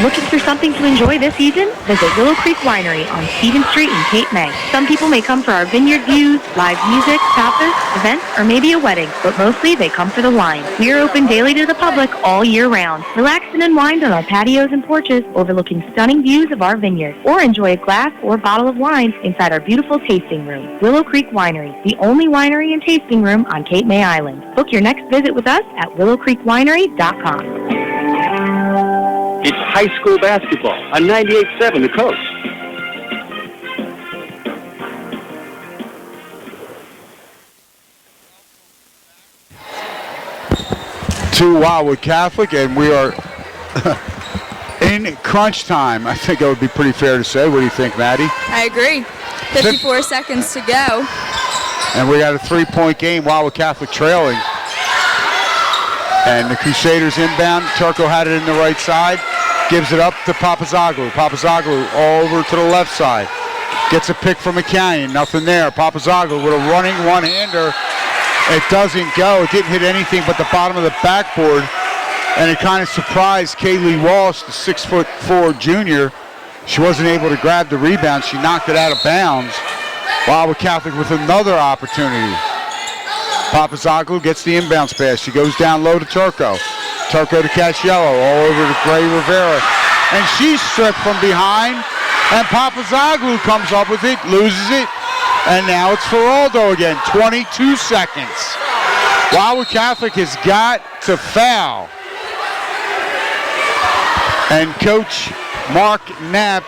Looking for something to enjoy this season? Visit Willow Creek Winery on Stevens Street in Cape May. Some people may come for our vineyard views, live music, tapas, events, or maybe a wedding, but mostly they come for the wine. We are open daily to the public all year round. Relax and unwind on our patios and porches overlooking stunning views of our vineyard, or enjoy a glass or bottle of wine inside our beautiful tasting room. Willow Creek Winery, the only winery and tasting room on Cape May Island. Book your next visit with us at willowcreekwinery.com. It's high school basketball on 98.7 The Coast. To Wildwood Catholic, and we are in crunch time. I think that would be pretty fair to say. What do you think, Maddie? I agree. 54 seconds to go. And we got a 3-point game. Wildwood Catholic trailing. And the Crusaders inbound. Turco had it in the right side. Gives it up to Papazoglu. Papazoglu all over to the left side. Gets a pick from McCallion. Nothing there. Papazoglu with a running one-hander. It doesn't go. It didn't hit anything but the bottom of the backboard. And it kind of surprised Kaylee Walsh, the 6'4" junior. She wasn't able to grab the rebound. She knocked it out of bounds. Wildwood Catholic with another opportunity. Papazoglu gets the inbounds pass. She goes down low to Turco. Turco to Casciello, all over to Gray Rivera. And she's stripped from behind. And Papazoglu comes up with it, loses it. And now it's Feraldo again, 22 seconds. Wildwood Catholic has got to foul. And Coach Mark Knapp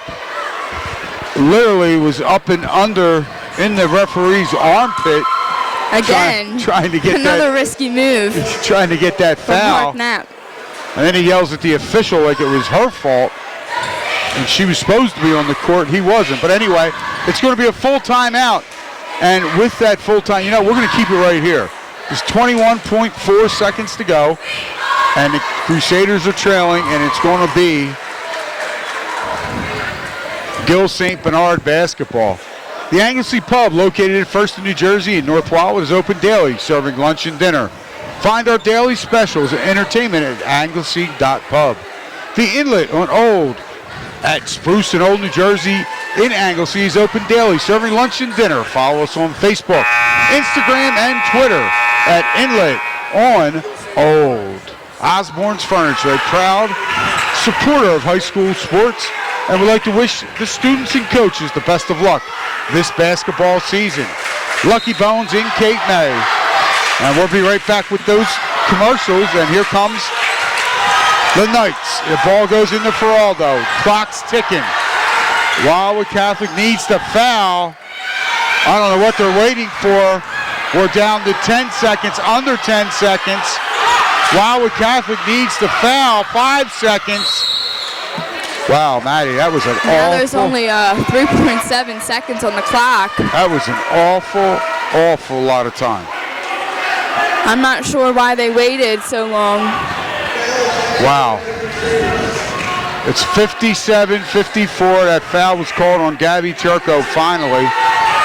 literally was up and under in the referee's armpit. Again, trying to get another risky move. Trying to get that foul. Mark Knapp. And then he yells at the official like it was her fault. And she was supposed to be on the court. He wasn't. But anyway, it's going to be a full timeout. And with that full time, we're going to keep it right here. There's 21.4 seconds to go. And the Crusaders are trailing, and it's going to be GILL St. Bernard basketball. The Anglesey Pub, located at First in New Jersey in North Wildwood, is open daily, serving lunch and dinner. Find our daily specials and entertainment at anglesey.pub. The Inlet on Old at Spruce and Old, New Jersey in Anglesey is open daily, serving lunch and dinner. Follow us on Facebook, Instagram, and Twitter at Inlet on Old. Osborne's Furniture, a proud supporter of high school sports, and would like to wish the students and coaches the best of luck this basketball season. Lucky Bones in Cape May. And we'll be right back with those commercials, and here comes the Knights. The ball goes into Feraldo. Clock's ticking. Wildwood Catholic needs to foul. I don't know what they're waiting for. We're down to 10 seconds, under 10 seconds. Wildwood Catholic needs to foul. 5 seconds. Wow, Maddie, that was an awful... There's only 3.7 seconds on the clock. That was an awful lot of time. I'm not sure why they waited so long. Wow. It's 57-54. That foul was called on Gabby Turco finally.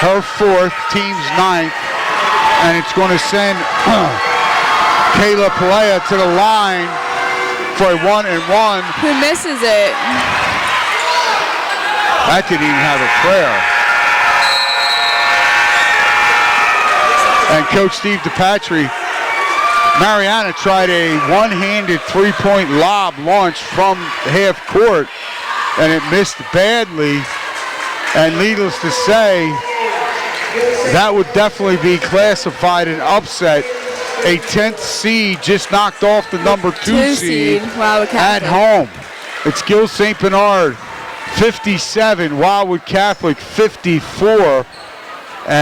Her 4th, team's 9th. And it's going to send Kayla Pelea to the line for a 1-and-1. Who misses it? That didn't even have a prayer. And Coach Steve DePatry, Mariana tried a one-handed three-point lob launch from half court, and it missed badly. And needless to say, that would definitely be classified an upset. A 10th seed just knocked off the number 2 seed at home. It's GILL St. Bernard 57, Wildwood Catholic 54.